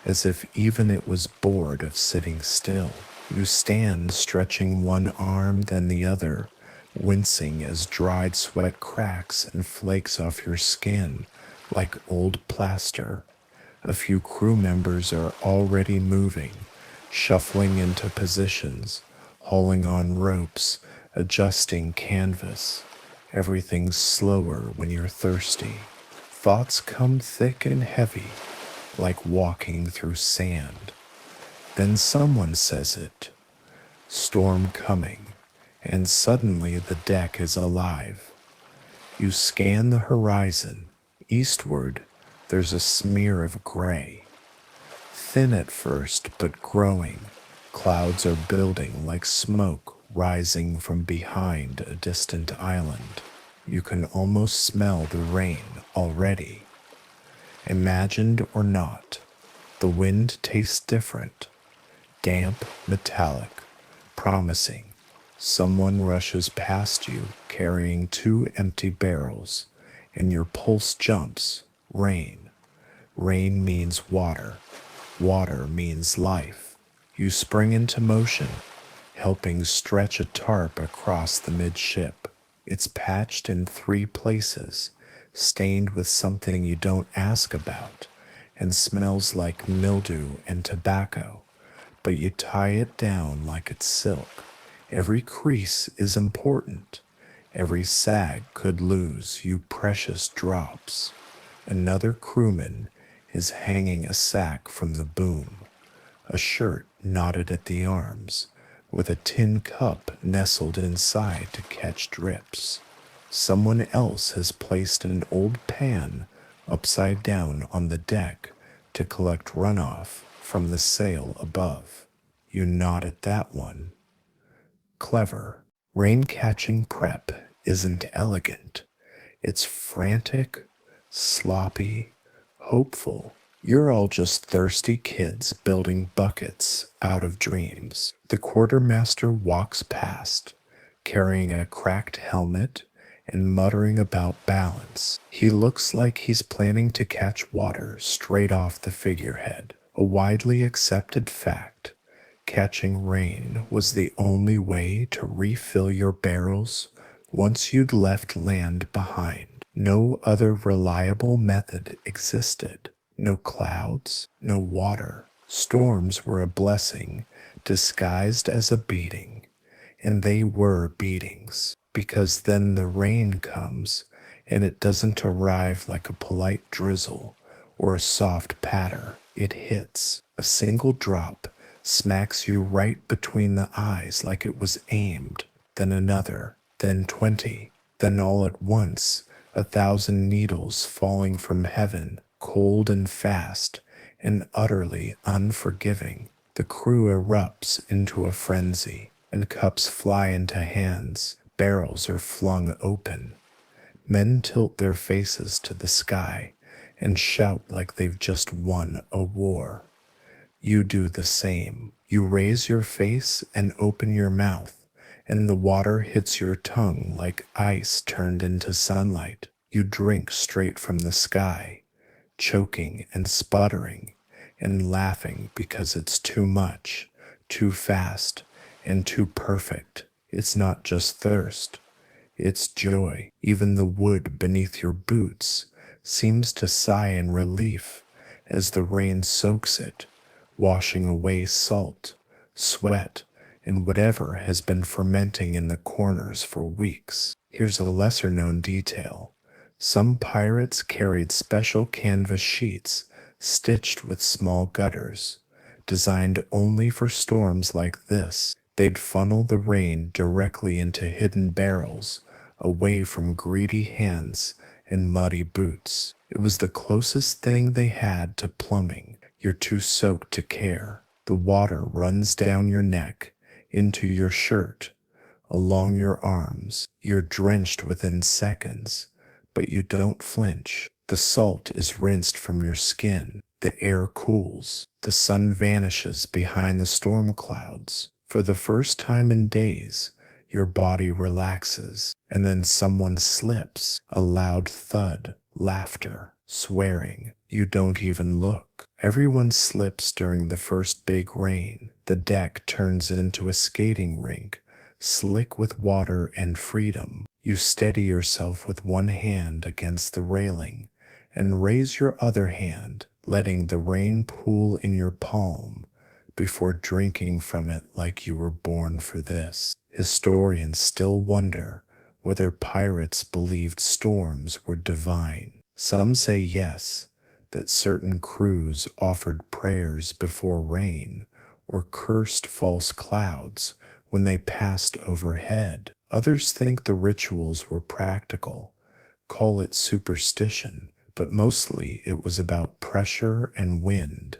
as if even it was bored of sitting still. You stand stretching one arm then the other, wincing as dried sweat cracks and flakes off your skin like old plaster. A few crew members are already moving, shuffling into positions, hauling on ropes, adjusting canvas. Everything's slower when you're thirsty. Thoughts come thick and heavy, like walking through sand. Then someone says it. Storm coming, and suddenly the deck is alive. You scan the horizon. Eastward, there's a smear of gray. Thin at first, but growing. Clouds are building like smoke rising from behind a distant island. You can almost smell the rain already. Imagined or not, the wind tastes different. Damp, metallic, promising. Someone rushes past you carrying two empty barrels, and your pulse jumps. Rain. Rain means water. Water means life. You spring into motion, helping stretch a tarp across the midship. It's patched in three places, stained with something you don't ask about, and smells like mildew and tobacco, but you tie it down like it's silk. Every crease is important. Every sag could lose you precious drops. Another crewman is hanging a sack from the boom, a shirt knotted at the arms, with a tin cup nestled inside to catch drips. Someone else has placed an old pan upside down on the deck to collect runoff from the sail above. You nod at that one. Clever. Rain catching prep isn't elegant. It's frantic, sloppy, hopeful. You're all just thirsty kids building buckets out of dreams. The quartermaster walks past, carrying a cracked helmet and muttering about balance. He looks like he's planning to catch water straight off the figurehead, a widely accepted fact. Catching rain was the only way to refill your barrels once you'd left land behind. No other reliable method existed. No clouds, no water. Storms were a blessing disguised as a beating, and they were beatings, because then the rain comes and it doesn't arrive like a polite drizzle or a soft patter. It hits. A single drop smacks you right between the eyes like it was aimed, then another, then 20, then all at once, 1,000 needles falling from heaven, cold and fast, and utterly unforgiving. The crew erupts into a frenzy, and cups fly into hands, barrels are flung open. Men tilt their faces to the sky and shout like they've just won a war. You do the same. You raise your face and open your mouth, and the water hits your tongue like ice turned into sunlight. You drink straight from the sky, choking and sputtering and laughing because it's too much, too fast, and too perfect. It's not just thirst, it's joy. Even the wood beneath your boots seems to sigh in relief as the rain soaks it, washing away salt, sweat, and whatever has been fermenting in the corners for weeks. Here's a lesser known detail. Some pirates carried special canvas sheets stitched with small gutters, designed only for storms like this. They'd funnel the rain directly into hidden barrels, away from greedy hands and muddy boots. It was the closest thing they had to plumbing. You're too soaked to care. The water runs down your neck, into your shirt, along your arms. You're drenched within seconds, but you don't flinch. The salt is rinsed from your skin. The air cools. The sun vanishes behind the storm clouds. For the first time in days, your body relaxes, and then someone slips. A loud thud, laughter, swearing. You don't even look. Everyone slips during the first big rain. The deck turns into a skating rink, slick with water and freedom. You steady yourself with one hand against the railing and raise your other hand, letting the rain pool in your palm before drinking from it like you were born for this. Historians still wonder whether pirates believed storms were divine. Some say yes, that certain crews offered prayers before rain or cursed false clouds when they passed overhead. Others think the rituals were practical, call it superstition, but mostly it was about pressure and wind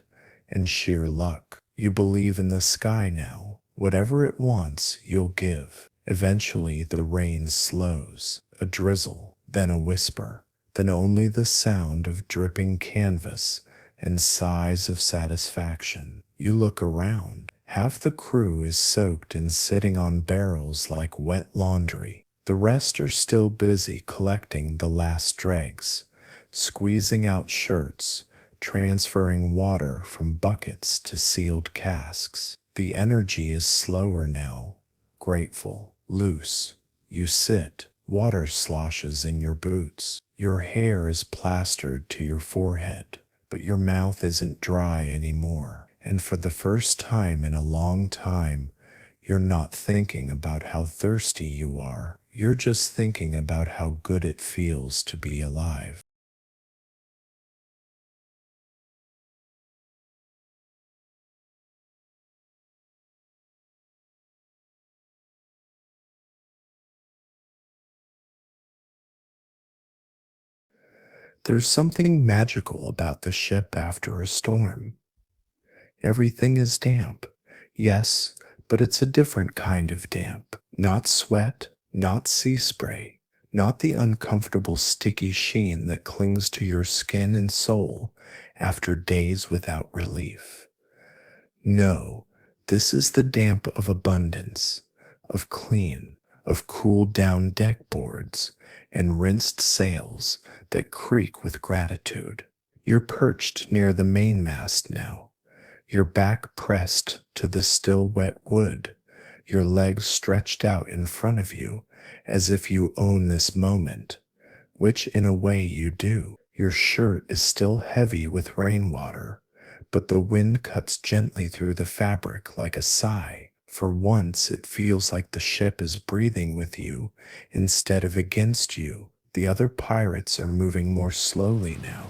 and sheer luck. You believe in the sky now. Whatever it wants, you'll give. Eventually, the rain slows, a drizzle, then a whisper, then only the sound of dripping canvas and sighs of satisfaction. You look around. Half the crew is soaked and sitting on barrels like wet laundry. The rest are still busy collecting the last dregs, squeezing out shirts, transferring water from buckets to sealed casks. The energy is slower now, grateful, loose. You sit, water sloshes in your boots. Your hair is plastered to your forehead, but your mouth isn't dry anymore. And for the first time in a long time, you're not thinking about how thirsty you are. You're just thinking about how good it feels to be alive. There's something magical about the ship after a storm. Everything is damp. Yes, but it's a different kind of damp. Not sweat, not sea spray, not the uncomfortable sticky sheen that clings to your skin and soul after days without relief. No, this is the damp of abundance, of clean, of cooled down deck boards and rinsed sails that creak with gratitude. You're perched near the mainmast now, your back pressed to the still wet wood, your legs stretched out in front of you as if you own this moment, which in a way you do. Your shirt is still heavy with rainwater, but the wind cuts gently through the fabric like a sigh. For once, it feels like the ship is breathing with you instead of against you. The other pirates are moving more slowly now,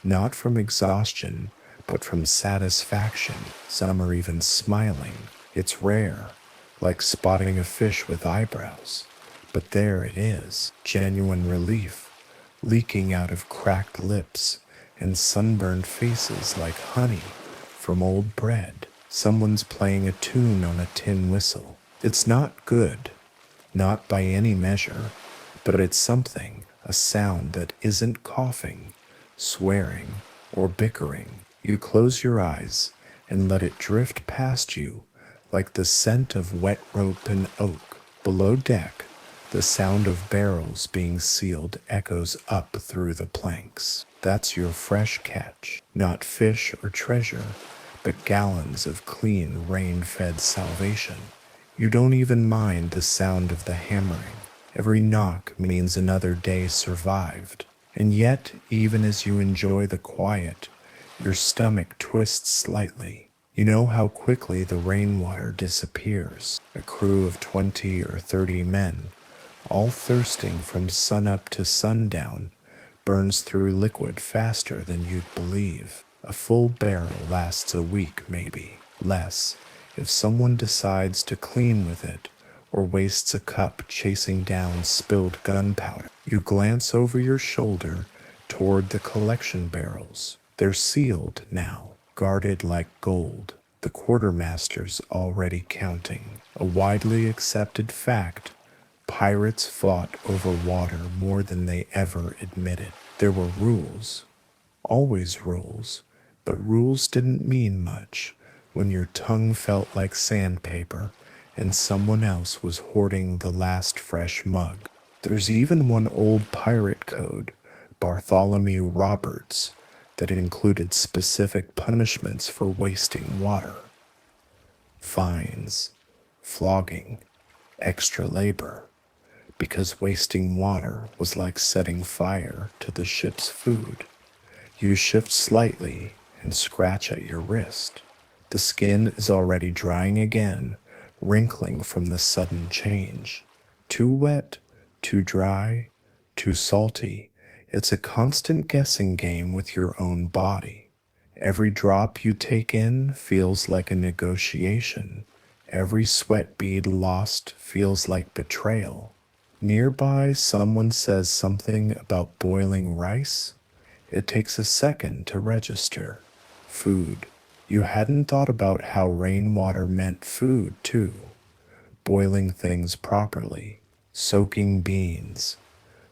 not from exhaustion, but from satisfaction. Some are even smiling. It's rare, like spotting a fish with eyebrows. But there it is, genuine relief, leaking out of cracked lips and sunburned faces like honey from old bread. Someone's playing a tune on a tin whistle. It's not good, not by any measure, but it's something, a sound that isn't coughing, swearing, or bickering. You close your eyes and let it drift past you like the scent of wet rope and oak. Below deck, the sound of barrels being sealed echoes up through the planks. That's your fresh catch, not fish or treasure, but gallons of clean, rain-fed salvation. You don't even mind the sound of the hammering. Every knock means another day survived. And yet, even as you enjoy the quiet, your stomach twists slightly. You know how quickly the rainwater disappears. A crew of 20 or 30 men, all thirsting from sunup to sundown, burns through liquid faster than you'd believe. A full barrel lasts a week, maybe less, if someone decides to clean with it or wastes a cup chasing down spilled gunpowder. You glance over your shoulder toward the collection barrels. They're sealed now, guarded like gold. The quartermaster's already counting. A widely accepted fact. Pirates fought over water more than they ever admitted. There were rules, always rules, but rules didn't mean much when your tongue felt like sandpaper and someone else was hoarding the last fresh mug. There's even one old pirate code, Bartholomew Roberts, that included specific punishments for wasting water. Fines, flogging, extra labor, because wasting water was like setting fire to the ship's food. You shift slightly and scratch at your wrist. The skin is already drying again, wrinkling from the sudden change. Too wet, too dry, too salty. It's a constant guessing game with your own body. Every drop you take in feels like a negotiation. Every sweat bead lost feels like betrayal. Nearby, someone says something about boiling rice. It takes a second to register. Food. You hadn't thought about how rainwater meant food, too. Boiling things properly, soaking beans,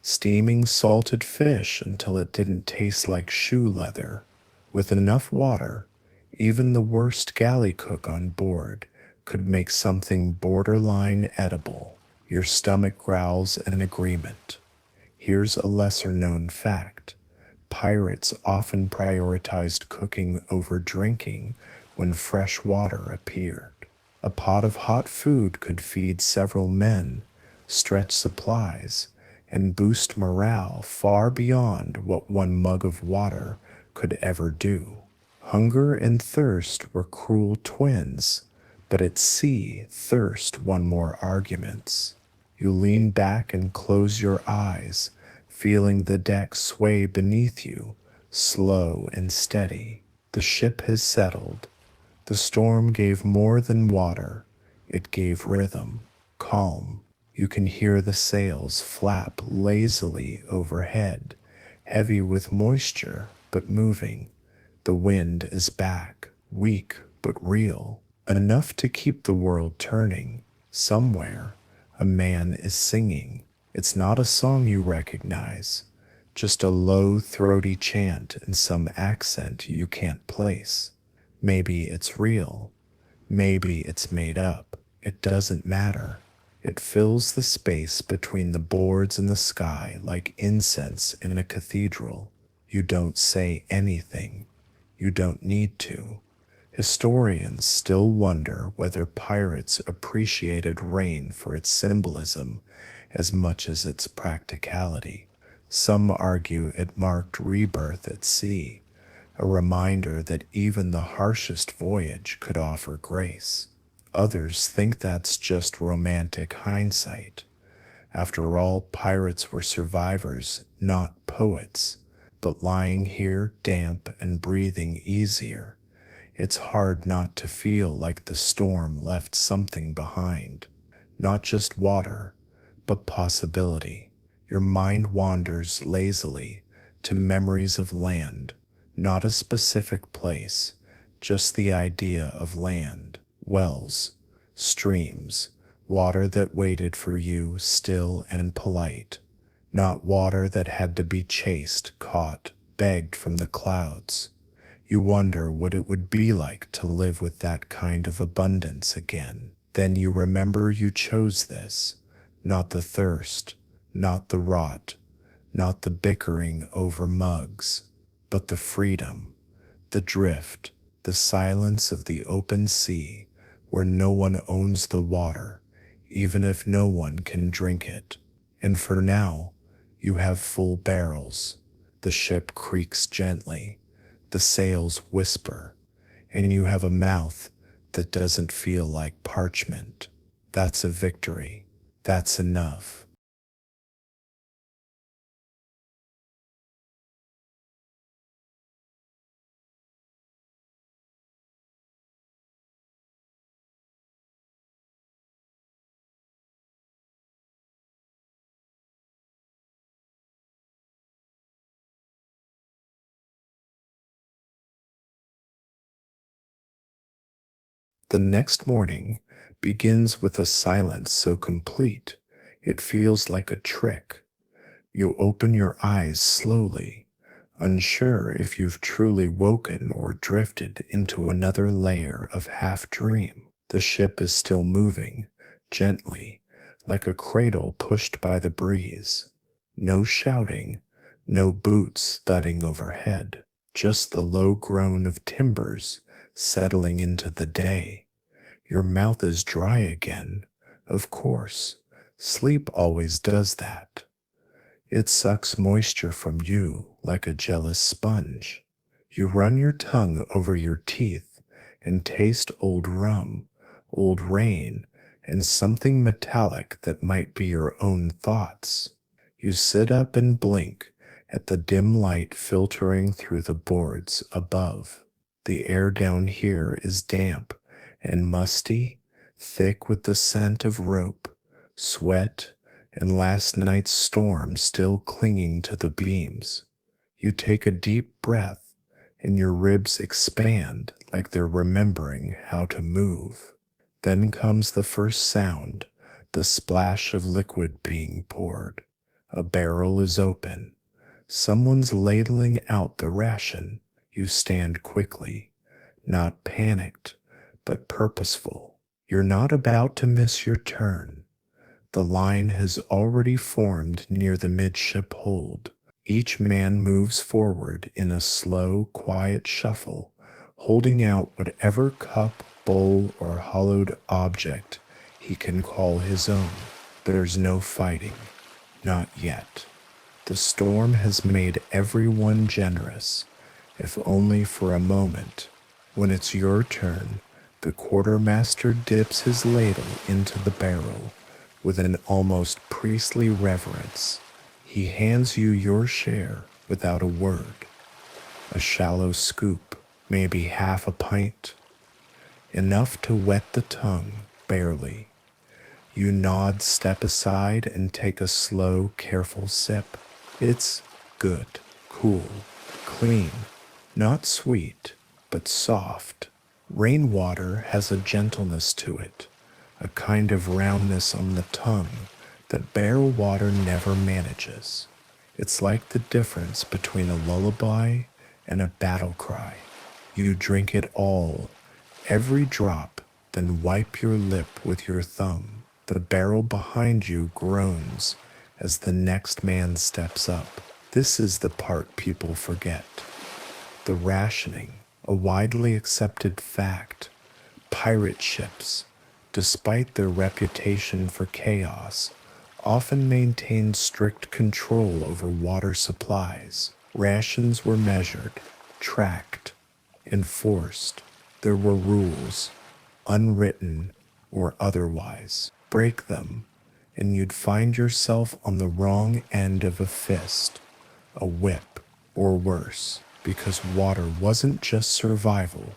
steaming salted fish until it didn't taste like shoe leather. With enough water, even the worst galley cook on board could make something borderline edible. Your stomach growls an agreement. Here's a lesser known fact. Pirates often prioritized cooking over drinking when fresh water appeared. A pot of hot food could feed several men, stretch supplies, and boost morale far beyond what one mug of water could ever do. Hunger and thirst were cruel twins, but at sea, thirst won more arguments. You lean back and close your eyes, feeling the deck sway beneath you, slow and steady. The ship has settled. The storm gave more than water. It gave rhythm, calm. You can hear the sails flap lazily overhead heavy with moisture, but moving. The wind is back, weak but real, enough to keep the world turning. Somewhere, a man is singing. It's not a song you recognize, just a low, throaty chant in some accent you can't place. Maybe it's real, maybe it's made up. It doesn't matter. It fills the space between the boards and the sky like incense in a cathedral. You don't say anything. You don't need to. Historians still wonder whether pirates appreciated rain for its symbolism as much as its practicality. Some argue it marked rebirth at sea, a reminder that even the harshest voyage could offer grace. Others think that's just romantic hindsight. After all, pirates were survivors, not poets. But lying here, damp and breathing easier, it's hard not to feel like the storm left something behind. Not just water, but possibility. Your mind wanders lazily to memories of land, not a specific place, just the idea of land, wells, streams, water that waited for you still and polite, not water that had to be chased, caught, begged from the clouds. You wonder what it would be like to live with that kind of abundance again. Then you remember you chose this, not the thirst, not the rot, not the bickering over mugs, but the freedom, the drift, the silence of the open sea where no one owns the water, even if no one can drink it. And for now, you have full barrels. The ship creaks gently, the sails whisper, and you have a mouth that doesn't feel like parchment. That's a victory. That's enough. The next morning begins with a silence so complete it feels like a trick. You open your eyes slowly, unsure if you've truly woken or drifted into another layer of half dream. The ship is still moving, gently, like a cradle pushed by the breeze. No shouting, no boots thudding overhead, just the low groan of timbers settling into the day. Your mouth is dry again, of course. Sleep always does that. It sucks moisture from you like a jealous sponge. You run your tongue over your teeth and taste old rum, old rain, and something metallic that might be your own thoughts. You sit up and blink at the dim light filtering through the boards above. The air down here is damp and musty, thick with the scent of rope, sweat, and last night's storm still clinging to the beams. You take a deep breath, and your ribs expand like they're remembering how to move. Then comes the first sound, the splash of liquid being poured. A barrel is open. Someone's ladling out the ration. You stand quickly, not panicked, but purposeful. You're not about to miss your turn. The line has already formed near the midship hold. Each man moves forward in a slow, quiet shuffle, holding out whatever cup, bowl, or hollowed object he can call his own. There's no fighting. Not yet. The storm has made everyone generous, if only for a moment. When it's your turn, the quartermaster dips his ladle into the barrel with an almost priestly reverence. He hands you your share without a word. A shallow scoop, maybe half a pint, enough to wet the tongue, barely. You nod, step aside, and take a slow, careful sip. It's good. cool, clean, not sweet, but soft. Rainwater has a gentleness to it, a kind of roundness on the tongue that barrel water never manages. It's like the difference between a lullaby and a battle cry. You drink it all, every drop, then wipe your lip with your thumb. The barrel behind you groans as the next man steps up. This is the part people forget. The rationing, a widely accepted fact. Pirate ships, despite their reputation for chaos, often maintained strict control over water supplies. Rations were measured, tracked, enforced. There were rules, unwritten or otherwise. Break them, and you'd find yourself on the wrong end of a fist, a whip, or worse, because water wasn't just survival,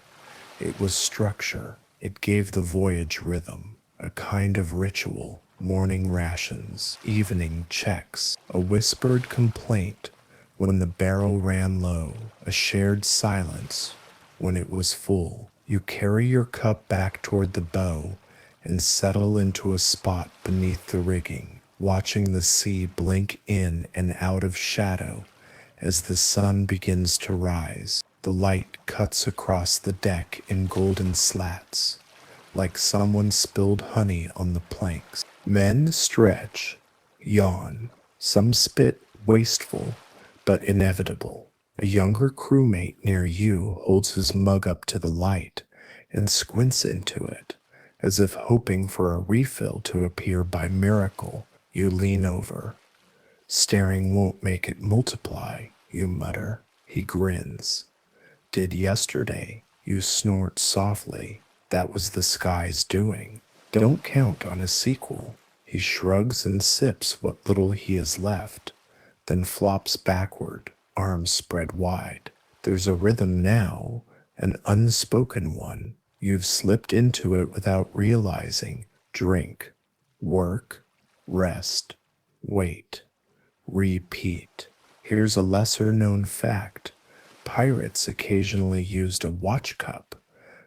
it was structure. It gave the voyage rhythm, a kind of ritual, morning rations, evening checks, a whispered complaint when the barrel ran low, a shared silence when it was full. You carry your cup back toward the bow and settle into a spot beneath the rigging, watching the sea blink in and out of shadow as the sun begins to rise. The light cuts across the deck in golden slats, like someone spilled honey on the planks. Men stretch, yawn, some spit wasteful, but inevitable. A younger crewmate near you holds his mug up to the light and squints into it, as if hoping for a refill to appear by miracle. You lean over. Staring won't make it multiply, you mutter. He grins. Did yesterday, you snort softly. That was the sky's doing. Don't count on a sequel. He shrugs and sips what little he has left, then flops backward, arms spread wide. There's a rhythm now, an unspoken one. You've slipped into it without realizing. Drink, work, rest, wait, repeat. Here's a lesser known fact. Pirates occasionally used a watch cup,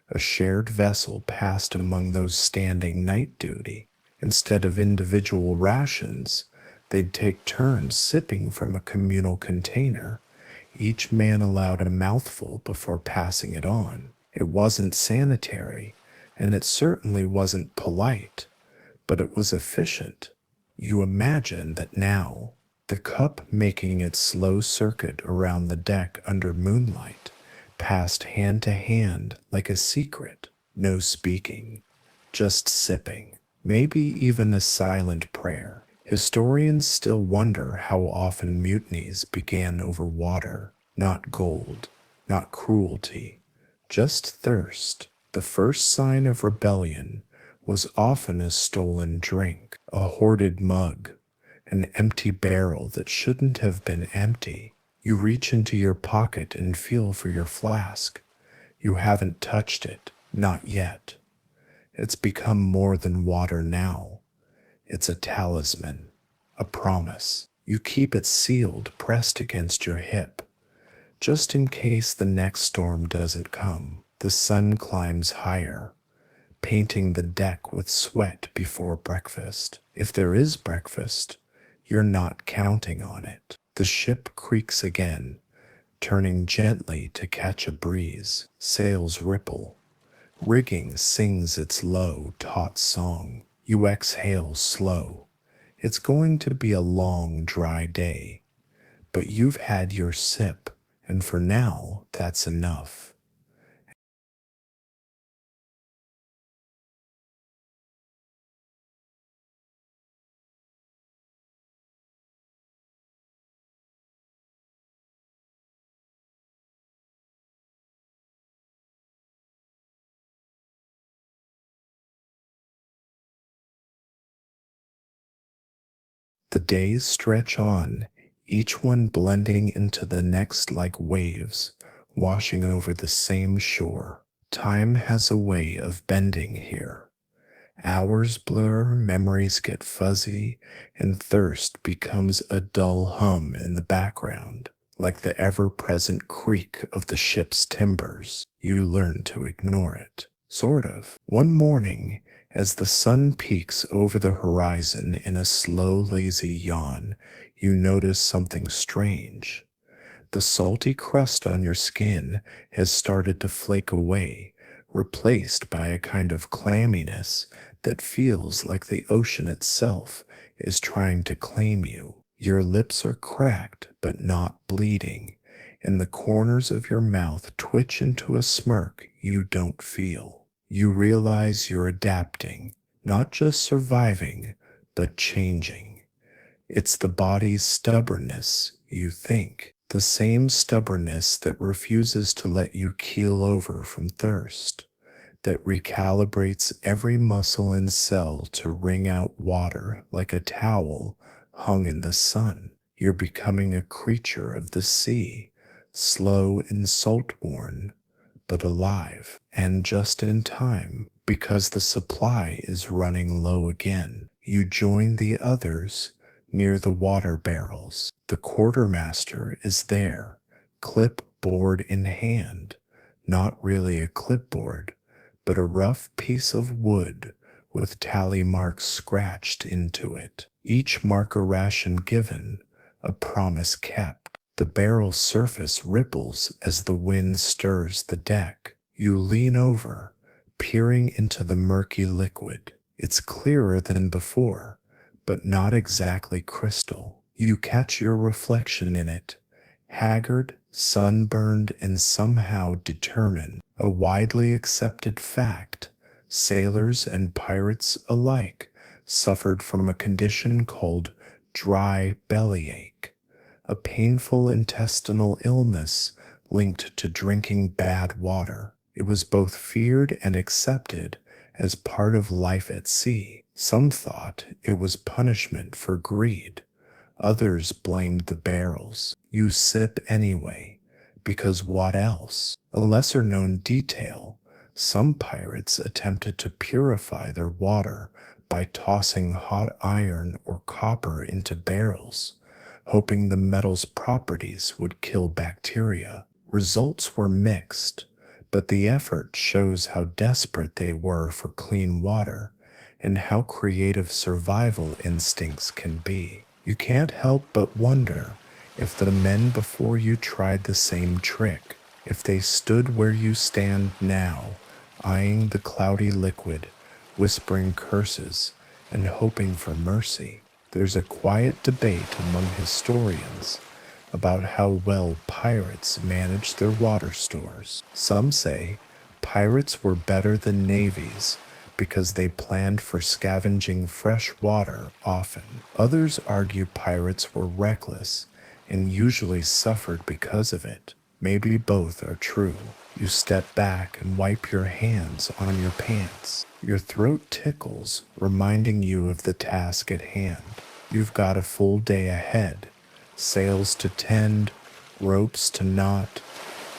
a shared vessel passed among those standing night duty. Instead of individual rations, they'd take turns sipping from a communal container, each man allowed a mouthful before passing it on. It wasn't sanitary, and it certainly wasn't polite, but it was efficient. You imagine that now, the cup making its slow circuit around the deck under moonlight, passed hand to hand like a secret, no speaking, just sipping, maybe even a silent prayer. Historians still wonder how often mutinies began over water, not gold, not cruelty, just thirst. The first sign of rebellion was often a stolen drink, a hoarded mug, an empty barrel that shouldn't have been empty. You reach into your pocket and feel for your flask. You haven't touched it, not yet. It's become more than water now. It's a talisman, a promise. You keep it sealed, pressed against your hip, just in case the next storm doesn't come. The sun climbs higher, painting the deck with sweat before breakfast. If there is breakfast, you're not counting on it. The ship creaks again, turning gently to catch a breeze. Sails ripple. Rigging sings its low, taut song. You exhale slow. It's going to be a long, dry day, but you've had your sip, and for now, that's enough. The days stretch on, each one blending into the next like waves, washing over the same shore. Time has a way of bending here. Hours blur, memories get fuzzy, and thirst becomes a dull hum in the background. like the ever-present creak of the ship's timbers. You learn to ignore it. Sort of. One morning, as the sun peeks over the horizon in a slow, lazy yawn, you notice something strange. The salty crust on your skin has started to flake away, replaced by a kind of clamminess that feels like the ocean itself is trying to claim you. Your lips are cracked but not bleeding, and the corners of your mouth twitch into a smirk you don't feel. You realize you're adapting, not just surviving, but changing. It's the body's stubbornness, you think, the same stubbornness that refuses to let you keel over from thirst, that recalibrates every muscle and cell to wring out water like a towel hung in the sun. You're becoming a creature of the sea, slow and salt-born, but alive, and just in time, because the supply is running low again. You join the others near the water barrels. The quartermaster is there, clipboard in hand. Not really a clipboard, but a rough piece of wood with tally marks scratched into it. Each mark a ration given, a promise kept. The barrel's surface ripples as the wind stirs the deck. You lean over, peering into the murky liquid. It's clearer than before, but not exactly crystal. You catch your reflection in it, haggard, sunburned, and somehow determined. A widely accepted fact. Sailors and pirates alike suffered from a condition called dry bellyache, a painful intestinal illness linked to drinking bad water. It was both feared and accepted as part of life at sea. Some thought it was punishment for greed. Others blamed the barrels. You sip anyway, because what else? A lesser known detail, some pirates attempted to purify their water by tossing hot iron or copper into barrels, hoping the metal's properties would kill bacteria. Results were mixed, but the effort shows how desperate they were for clean water and how creative survival instincts can be. You can't help but wonder if the men before you tried the same trick, if they stood where you stand now, eyeing the cloudy liquid, whispering curses, and hoping for mercy. There's a quiet debate among historians about how well pirates managed their water stores. Some say pirates were better than navies because they planned for scavenging fresh water often. Others argue pirates were reckless and usually suffered because of it. Maybe both are true. You step back and wipe your hands on your pants. Your throat tickles, reminding you of the task at hand. You've got a full day ahead, sails to tend, ropes to knot,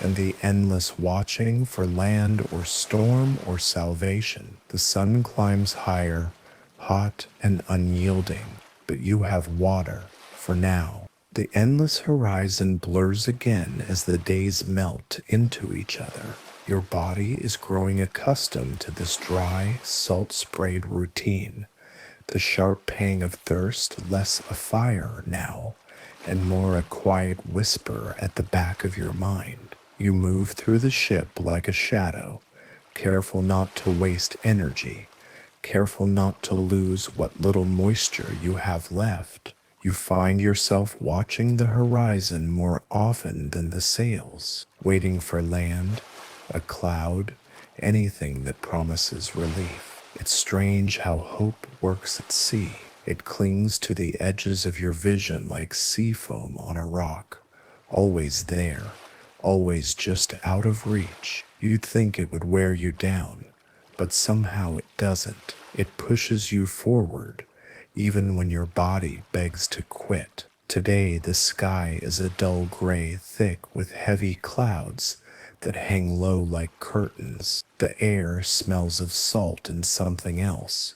and the endless watching for land or storm or salvation. The sun climbs higher, hot and unyielding, but you have water for now. The endless horizon blurs again as the days melt into each other. Your body is growing accustomed to this dry, salt-sprayed routine. The sharp pang of thirst less a fire now, and more a quiet whisper at the back of your mind. You move through the ship like a shadow, careful not to waste energy, careful not to lose what little moisture you have left. You find yourself watching the horizon more often than the sails, waiting for land, a cloud, anything that promises relief. It's strange how hope works at sea. It clings to the edges of your vision like sea foam on a rock, always there, always just out of reach. You'd think it would wear you down, but somehow it doesn't. It pushes you forward, even when your body begs to quit. Today the sky is a dull gray, thick with heavy clouds that hang low like curtains. The air smells of salt and something else,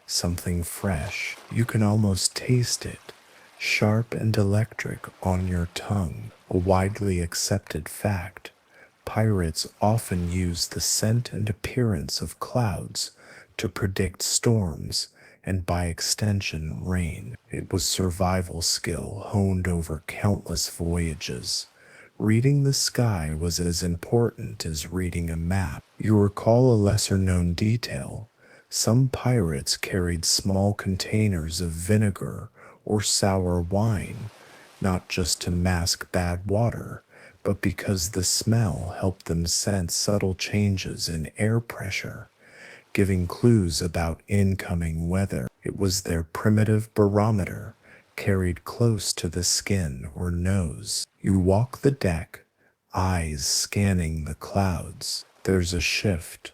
something fresh. You can almost taste it, sharp and electric on your tongue. A A widely accepted fact, pirates often use the scent and appearance of clouds to predict storms and, by extension, rain. It was survival skill honed over countless voyages. Reading the sky was as important as reading a map. You recall a lesser known detail. Some pirates carried small containers of vinegar or sour wine, not just to mask bad water, but because the smell helped them sense subtle changes in air pressure, giving clues about incoming weather. It was their primitive barometer, carried close to the skin or nose. You walk the deck, eyes scanning the clouds. There's a shift,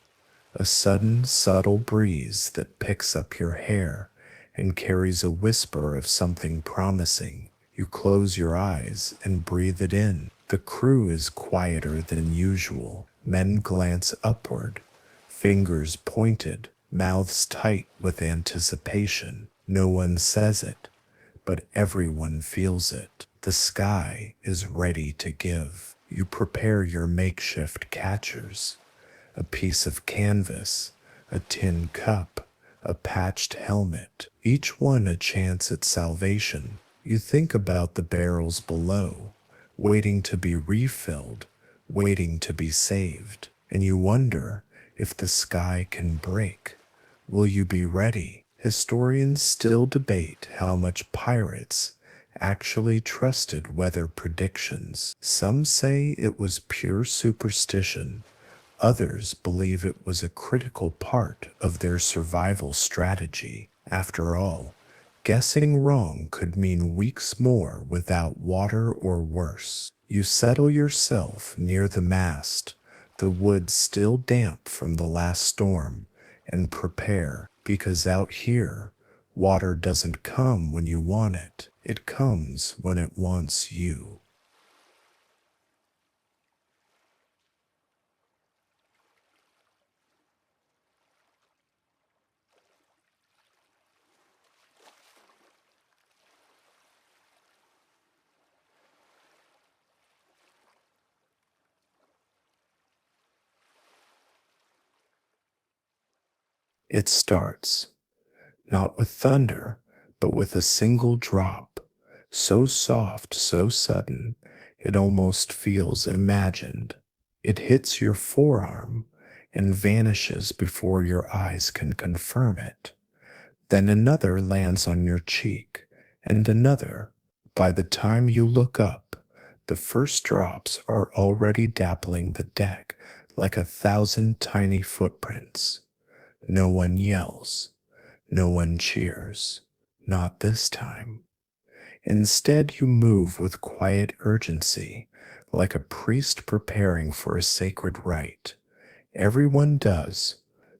a sudden, subtle breeze that picks up your hair and carries a whisper of something promising. You close your eyes and breathe it in. The crew is quieter than usual. Men glance upward, fingers pointed, mouths tight with anticipation. No one says it, but everyone feels it. The sky is ready to give. You prepare your makeshift catchers, a piece of canvas, a tin cup, a patched helmet, each one a chance at salvation. You think about the barrels below, waiting to be refilled, waiting to be saved, and you wonder if the sky can break. Will you be ready? Historians still debate how much pirates actually trusted weather predictions. Some say it was pure superstition. Others believe it was a critical part of their survival strategy. After all, guessing wrong could mean weeks more without water or worse. You settle yourself near the mast, the wood still damp from the last storm, and prepare, because out here, water doesn't come when you want it. It comes when it wants you. It starts, not with thunder, but with a single drop, so soft, so sudden, it almost feels imagined. It hits your forearm and vanishes before your eyes can confirm it. Then another lands on your cheek, and another. By the time you look up, the first drops are already dappling the deck like 1,000 tiny footprints. No one yells. No one cheers. Not this time. Instead, you move with quiet urgency, like a priest preparing for a sacred rite. Everyone does.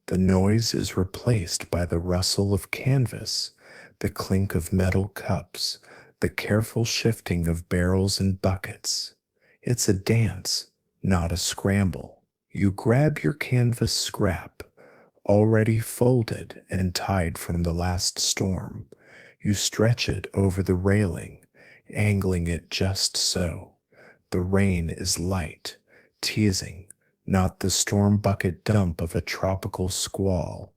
The noise is replaced by the rustle of canvas, the clink of metal cups, the careful shifting of barrels and buckets. It's a dance, not a scramble. You grab your canvas scrap, already folded and tied from the last storm. You stretch it over the railing, angling it just so. The rain is light, teasing, not the storm bucket dump of a tropical squall,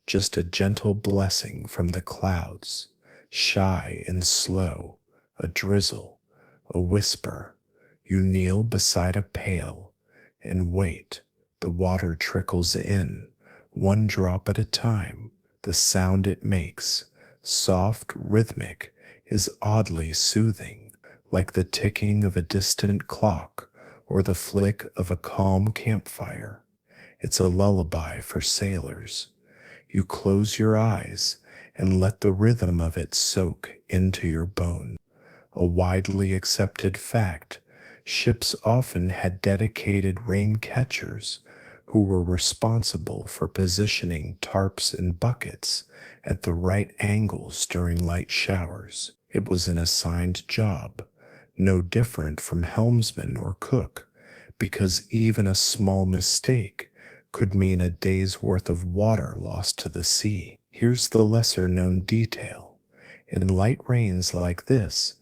just a gentle blessing from the clouds, shy and slow, a drizzle, a whisper. You kneel beside a pail and wait. The water trickles in, one drop at a time. The sound it makes, soft, rhythmic, is oddly soothing, like the ticking of a distant clock or the flick of a calm campfire. It's a lullaby for sailors. You close your eyes and let the rhythm of it soak into your bones. A widely accepted fact, ships often had dedicated rain catchers who were responsible for positioning tarps and buckets at the right angles during light showers. It was an assigned job, no different from helmsman or cook, because even a small mistake could mean a day's worth of water lost to the sea. Here's the lesser known detail. In light rains like this,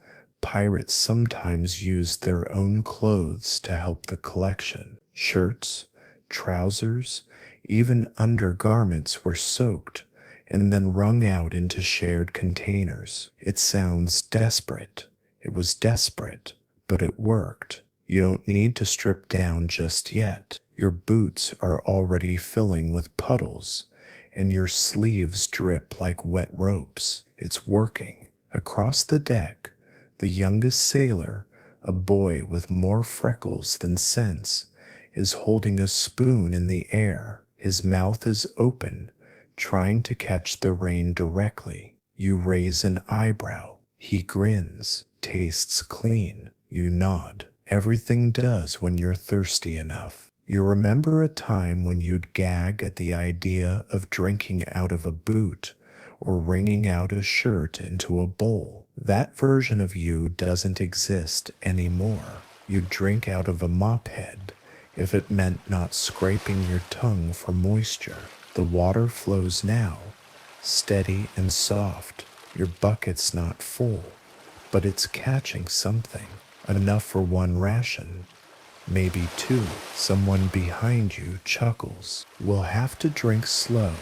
Pirates sometimes used their own clothes to help the collection. Shirts, trousers, even undergarments were soaked and then wrung out into shared containers. It sounds desperate. It was desperate, but it worked. You don't need to strip down just yet. Your boots are already filling with puddles, and your sleeves drip like wet ropes. It's working. Across the deck, the youngest sailor, a boy with more freckles than sense, is holding a spoon in the air. His mouth is open, trying to catch the rain directly. You raise an eyebrow. He grins, tastes clean. You nod. Everything does when you're thirsty enough. You remember a time when you'd gag at the idea of drinking out of a boot or wringing out a shirt into a bowl. That version of you doesn't exist anymore. You'd drink out of a mop head if it meant not scraping your tongue for moisture. The water flows now, steady and soft. Your bucket's not full, but it's catching something, enough for one ration, maybe two. Someone behind you chuckles. We'll have to drink slow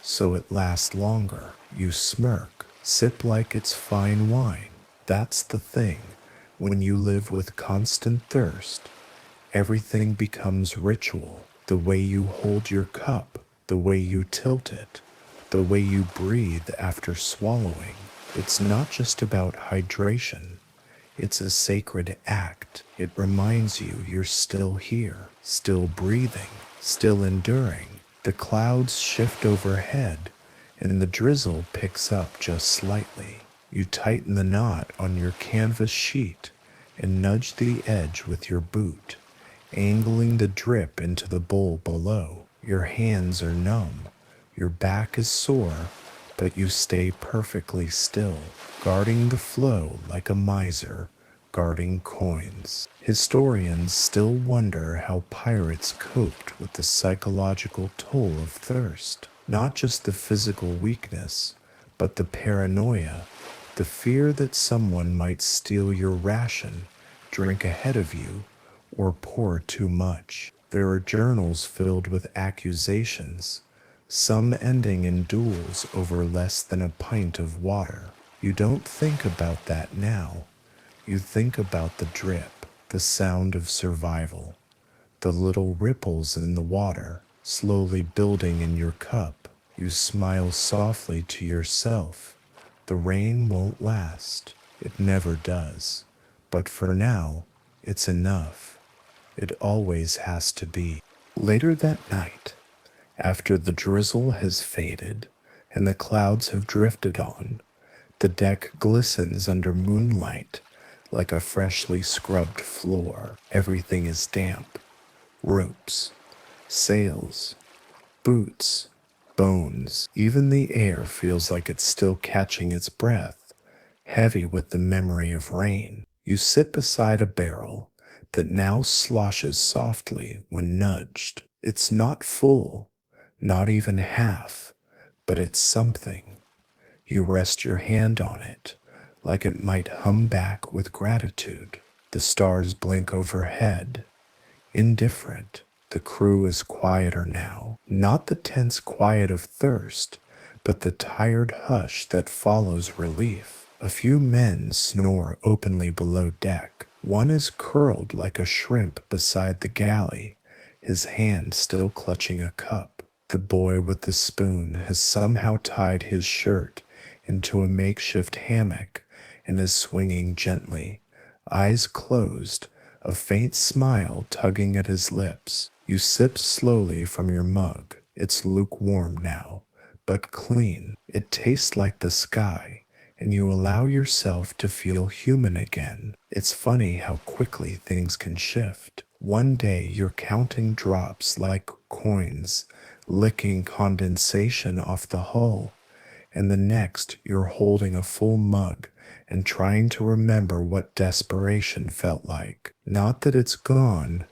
so it lasts longer. You smirk, sip like it's fine wine. That's the thing. When you live with constant thirst, everything becomes ritual. The way you hold your cup, the way you tilt it, the way you breathe after swallowing. It's not just about hydration. It's a sacred act. It reminds you you're still here, still breathing, still enduring. The clouds shift overhead, and the drizzle picks up just slightly. You tighten the knot on your canvas sheet and nudge the edge with your boot, angling the drip into the bowl below. Your hands are numb. Your back is sore, but you stay perfectly still, guarding the flow like a miser guarding coins. Historians still wonder how pirates coped with the psychological toll of thirst, not just the physical weakness, but the paranoia, the fear that someone might steal your ration, drink ahead of you, or pour too much. There are journals filled with accusations, some ending in duels over less than a pint of water. You don't think about that now. You think about the drip, the sound of survival, the little ripples in the water, slowly building in your cup. You smile softly to yourself. The rain won't last. It never does. But for now, it's enough. It always has to be. Later that night, after the drizzle has faded and the clouds have drifted on, the deck glistens under moonlight like a freshly scrubbed floor. Everything is damp. Ropes, sails, boots, bones. Even the air feels like it's still catching its breath, heavy with the memory of rain. You sit beside a barrel that now sloshes softly when nudged. It's not full, not even half, but it's something. You rest your hand on it, like it might hum back with gratitude. The stars blink overhead, indifferent. The crew is quieter now, not the tense quiet of thirst, but the tired hush that follows relief. A few men snore openly below deck. One is curled like a shrimp beside the galley, his hand still clutching a cup. The boy with the spoon has somehow tied his shirt into a makeshift hammock and is swinging gently, eyes closed, a faint smile tugging at his lips. You sip slowly from your mug. It's lukewarm now, but clean. It tastes like the sky, and you allow yourself to feel human again. It's funny how quickly things can shift. One day you're counting drops like coins, licking condensation off the hull, and the next you're holding a full mug and trying to remember what desperation felt like. Not that it's gone.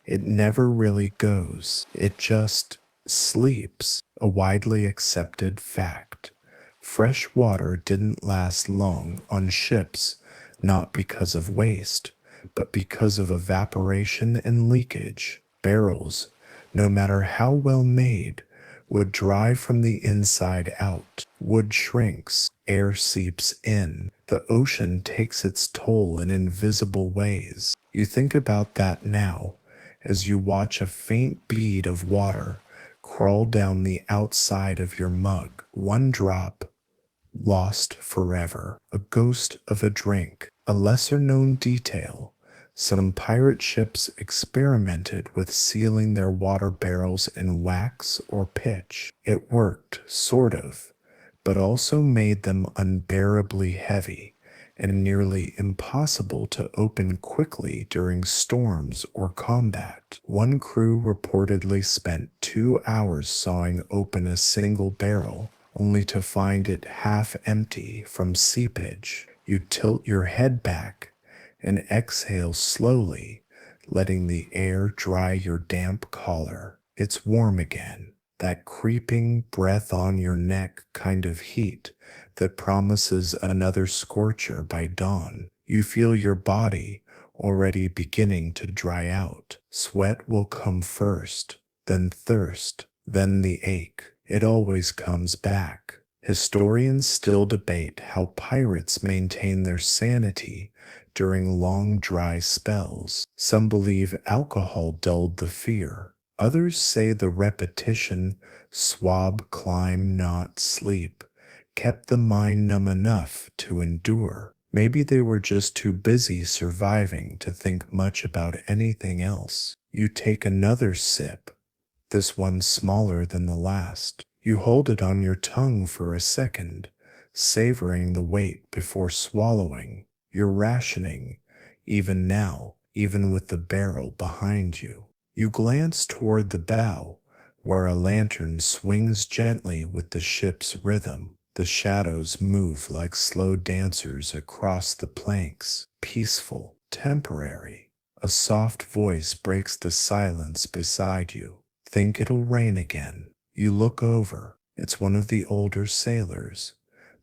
It never really goes. It just sleeps, a widely accepted fact. Fresh water didn't last long on ships not because of waste, but because of evaporation and leakage. Barrels, no matter how well made, would dry from the inside out. Wood shrinks, air seeps in, the ocean takes its toll in invisible ways. You think about that now as you watch a faint bead of water crawl down the outside of your mug. One drop, lost forever. A ghost of a drink. A lesser known detail. Some pirate ships experimented with sealing their water barrels in wax or pitch. It worked, sort of, but also made them unbearably heavy and nearly impossible to open quickly during storms or combat. One crew reportedly spent 2 hours sawing open a single barrel, only to find it half empty from seepage. You tilt your head back and exhale slowly, letting the air dry your damp collar. It's warm again, that creeping breath on your neck kind of heat that promises another scorcher by dawn. You feel your body already beginning to dry out. Sweat will come first, then thirst, then the ache. It always comes back. Historians still debate how pirates maintain their sanity during long dry spells. Some believe alcohol dulled the fear. Others say the repetition, swab, climb, not sleep, kept the mind numb enough to endure. Maybe they were just too busy surviving to think much about anything else. You take another sip, this one smaller than the last. You hold it on your tongue for a second, savoring the weight before swallowing. You're rationing, even now, even with the barrel behind you. You glance toward the bow, where a lantern swings gently with the ship's rhythm. The shadows move like slow dancers across the planks, peaceful, temporary. A soft voice breaks the silence beside you. Think it'll rain again. You look over. It's one of the older sailors,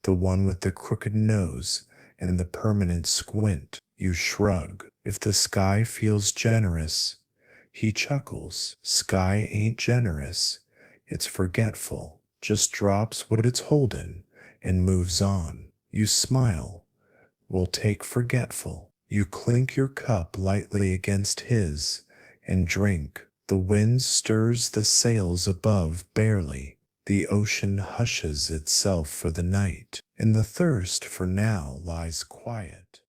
the one with the crooked nose and the permanent squint. You shrug. If the sky feels generous, he chuckles. Sky ain't generous. It's forgetful. Just drops what it's holding and moves on. You smile. We'll take forgetful. You clink your cup lightly against his and drink. The wind stirs the sails above barely. The ocean hushes itself for the night, and the thirst for now lies quiet.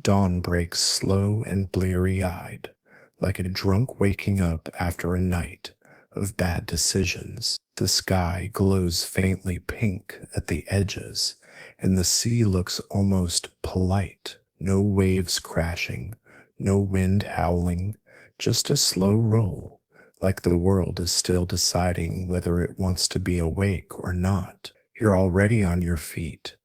Dawn breaks slow and bleary-eyed, like a drunk waking up after a night of bad decisions. The sky glows faintly pink at the edges, and the sea looks almost polite. No waves crashing, no wind howling, just a slow roll, like the world is still deciding whether it wants to be awake or not. You're already on your feet,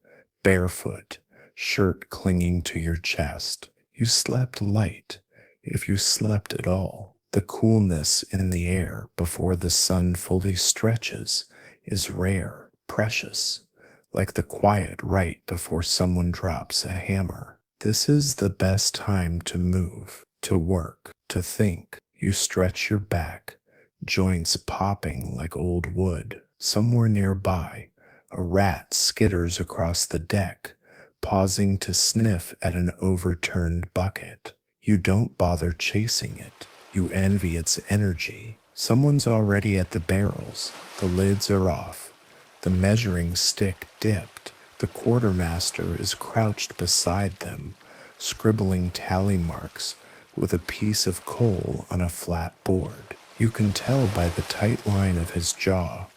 barefoot, shirt clinging to your chest. You slept light, if you slept at all. The coolness in the air before the sun fully stretches is rare, precious, like the quiet right before someone drops a hammer. This is the best time to move, to work, to think. You stretch your back, joints popping like old wood. Somewhere nearby, a rat skitters across the deck, pausing to sniff at an overturned bucket. You don't bother chasing it. You envy its energy. Someone's already at the barrels. The lids are off. The measuring stick dipped. The quartermaster is crouched beside them, scribbling tally marks with a piece of coal on a flat board. You can tell by the tight line of his jaw.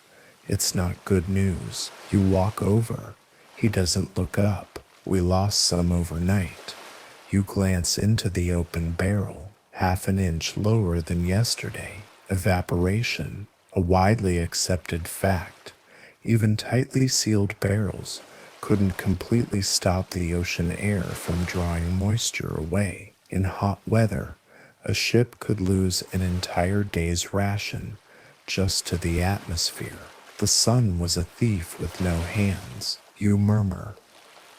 It's not good news. You walk over. He doesn't look up. We lost some overnight. You glance into the open barrel. half an inch lower than yesterday. Evaporation, a widely accepted fact. Even tightly sealed barrels couldn't completely stop the ocean air from drawing moisture away. In hot weather, a ship could lose an entire day's ration just to the atmosphere. The sun was a thief with no hands. You murmur.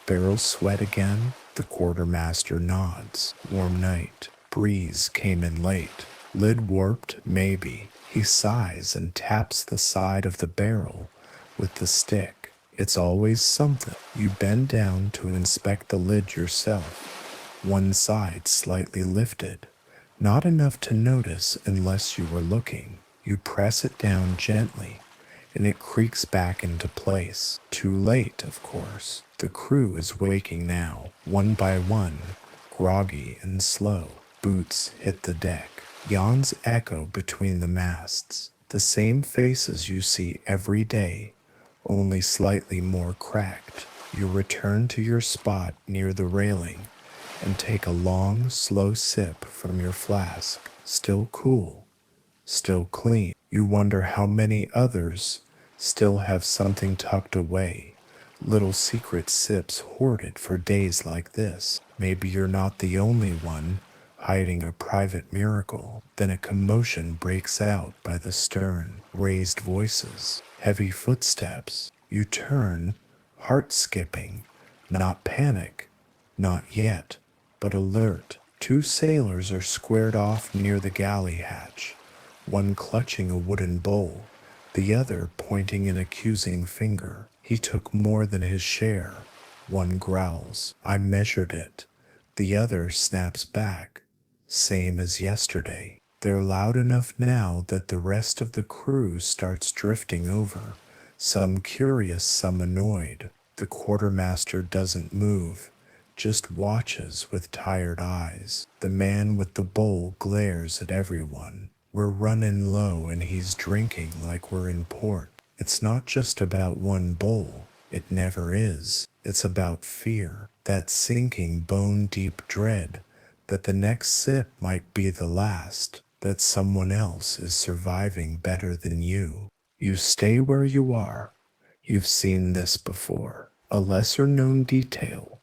Barrels sweat again. The quartermaster nods. Warm night. Breeze came in late. Lid warped, maybe. He sighs and taps the side of the barrel with the stick. It's always something. You bend down to inspect the lid yourself. One side slightly lifted. Not enough to notice unless you were looking. You press it down gently, and it creaks back into place. Too late, of course. The crew is waking now, one by one, groggy and slow. Boots hit the deck. Yawns echo between the masts. The same faces you see every day, only slightly more cracked. You return to your spot near the railing and take a long, slow sip from your flask. Still cool, still clean. You wonder how many others still have something tucked away, little secret sips hoarded for days like this. Maybe you're not the only one hiding a private miracle. Then a commotion breaks out by the stern, raised voices, heavy footsteps. You turn, heart skipping, not panic, not yet, but alert. Two sailors are squared off near the galley hatch, one clutching a wooden bowl, the other pointing an accusing finger. He took more than his share. One growls, I measured it. The other snaps back, same as yesterday. They're loud enough now that the rest of the crew starts drifting over, some curious, some annoyed. The quartermaster doesn't move, just watches with tired eyes. The man with the bowl glares at everyone. We're running low and he's drinking like we're in port. It's not just about one bowl. It never is. It's about fear, that sinking bone-deep dread that the next sip might be the last, that someone else is surviving better than you. You stay where you are. You've seen this before. A lesser-known detail.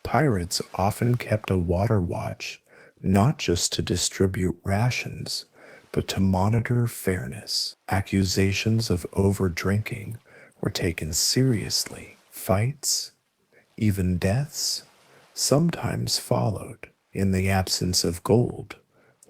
Pirates often kept a water watch, not just to distribute rations, but to monitor fairness. Accusations of over-drinking were taken seriously. Fights, even deaths, sometimes followed. In the absence of gold,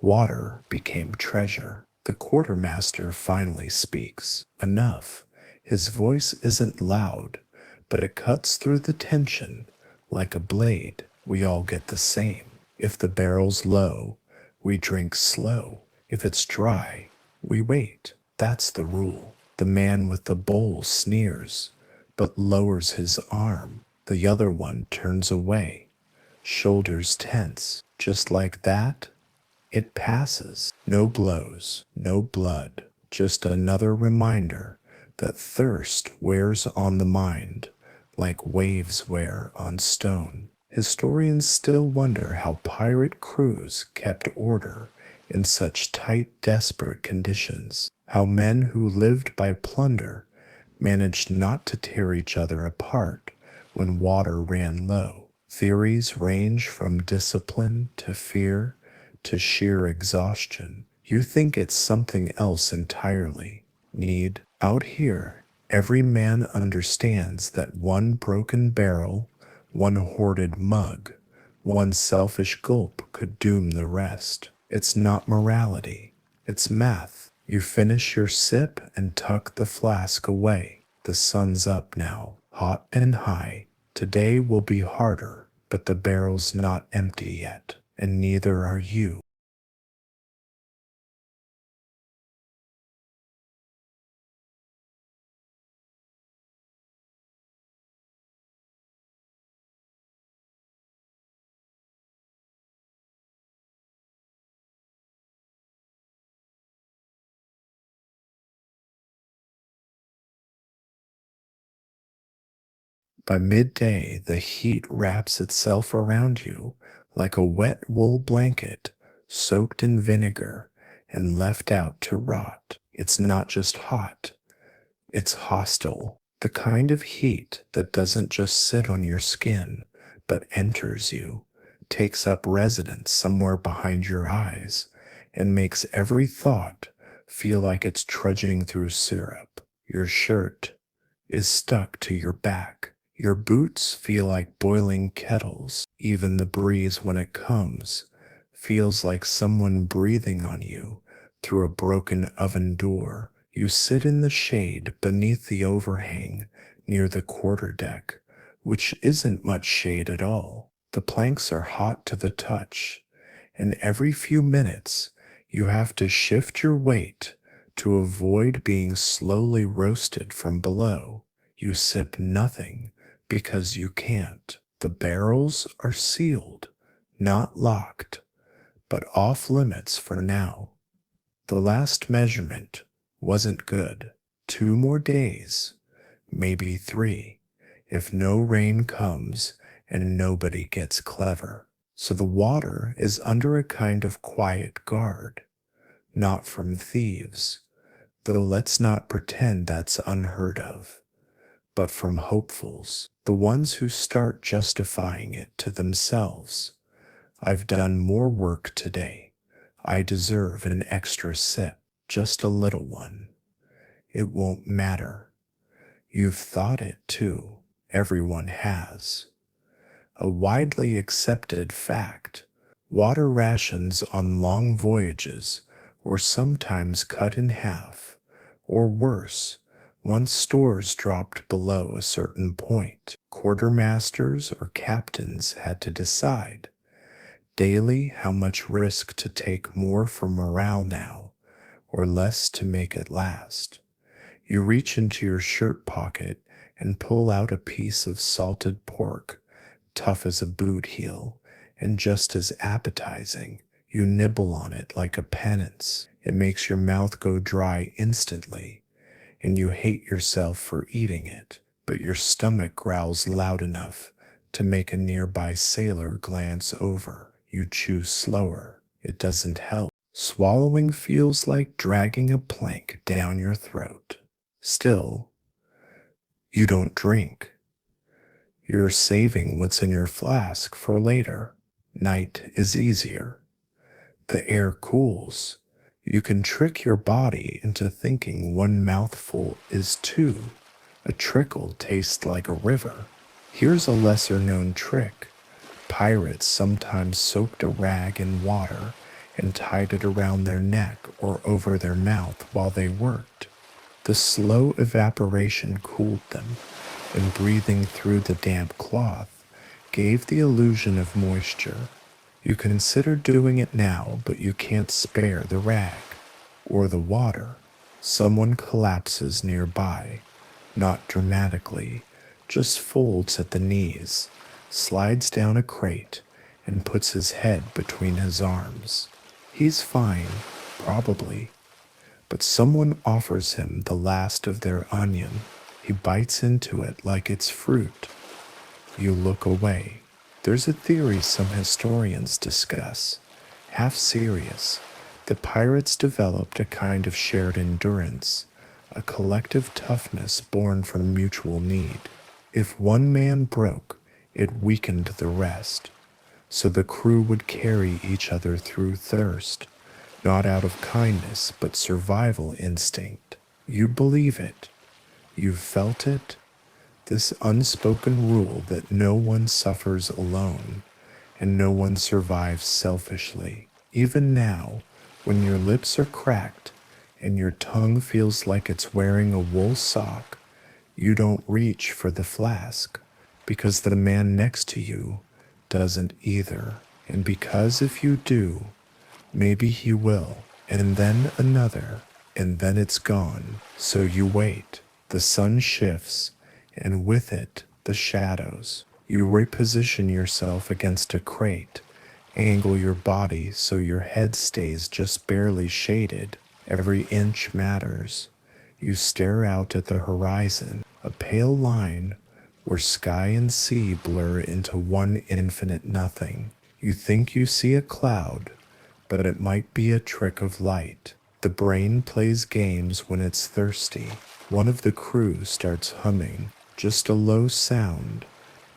water became treasure. The quartermaster finally speaks. Enough. His voice isn't loud, but it cuts through the tension like a blade. We all get the same. If the barrel's low, we drink slow. If it's dry, we wait. That's the rule. The man with the bowl sneers, but lowers his arm. The other one turns away, shoulders tense. Just like that, it passes. No blows, no blood, just another reminder that thirst wears on the mind like waves wear on stone. Historians still wonder how pirate crews kept order in such tight, desperate conditions, how men who lived by plunder managed not to tear each other apart when water ran low. Theories range from discipline to fear to sheer exhaustion. You think it's something else entirely. Need. Out here, every man understands that one broken barrel, one hoarded mug, one selfish gulp could doom the rest. It's not morality, it's math. You finish your sip and tuck the flask away. The sun's up now, hot and high. Today will be harder, but the barrel's not empty yet, and neither are you. By midday, the heat wraps itself around you like a wet wool blanket, soaked in vinegar and left out to rot. It's not just hot, it's hostile. The kind of heat that doesn't just sit on your skin, but enters you, takes up residence somewhere behind your eyes, and makes every thought feel like it's trudging through syrup. Your shirt is stuck to your back. Your boots feel like boiling kettles. Even the breeze, when it comes, feels like someone breathing on you through a broken oven door. You sit in the shade beneath the overhang near the quarterdeck, which isn't much shade at all. The planks are hot to the touch, and every few minutes you have to shift your weight to avoid being slowly roasted from below. You sip nothing because you can't. The barrels are sealed, not locked, but off limits for now. The last measurement wasn't good. 2 more days, maybe 3, if no rain comes and nobody gets clever. So the water is under a kind of quiet guard, not from thieves, though let's not pretend that's unheard of, but from hopefuls, the ones who start justifying it to themselves. I've done more work today. I deserve an extra sip, just a little one. It won't matter. You've thought it too. Everyone has. A widely accepted fact. Water rations on long voyages were sometimes cut in half, or worse, once stores dropped below a certain point. Quartermasters or captains had to decide daily how much risk to take more for morale now, or less to make it last. You reach into your shirt pocket and pull out a piece of salted pork, tough as a boot heel, and just as appetizing. You nibble on it like a penance. It makes your mouth go dry instantly, and you hate yourself for eating it, but your stomach growls loud enough to make a nearby sailor glance over. You chew slower. It doesn't help. Swallowing feels like dragging a plank down your throat. Still, you don't drink. You're saving what's in your flask for later. Night is easier. The air cools. You can trick your body into thinking one mouthful is two. A trickle tastes like a river. Here's a lesser known trick. Pirates sometimes soaked a rag in water and tied it around their neck or over their mouth while they worked. The slow evaporation cooled them, and breathing through the damp cloth gave the illusion of moisture. You consider doing it now, but you can't spare the rag or the water. Someone collapses nearby, not dramatically, just folds at the knees, slides down a crate, and puts his head between his arms. He's fine, probably, but someone offers him the last of their onion. He bites into it like it's fruit. You look away. There's a theory some historians discuss, half serious, that pirates developed a kind of shared endurance, a collective toughness born from mutual need. If one man broke, it weakened the rest, so the crew would carry each other through thirst, not out of kindness but survival instinct. You believe it. You've felt it. This unspoken rule that no one suffers alone and no one survives selfishly. Even now, when your lips are cracked and your tongue feels like it's wearing a wool sock, you don't reach for the flask because the man next to you doesn't either. And because if you do, maybe he will, and then another, and then it's gone. So you wait. The sun shifts, and with it, the shadows. You reposition yourself against a crate, angle your body so your head stays just barely shaded. Every inch matters. You stare out at the horizon, a pale line where sky and sea blur into one infinite nothing. You think you see a cloud, but it might be a trick of light. The brain plays games when it's thirsty. One of the crew starts humming, just a low sound,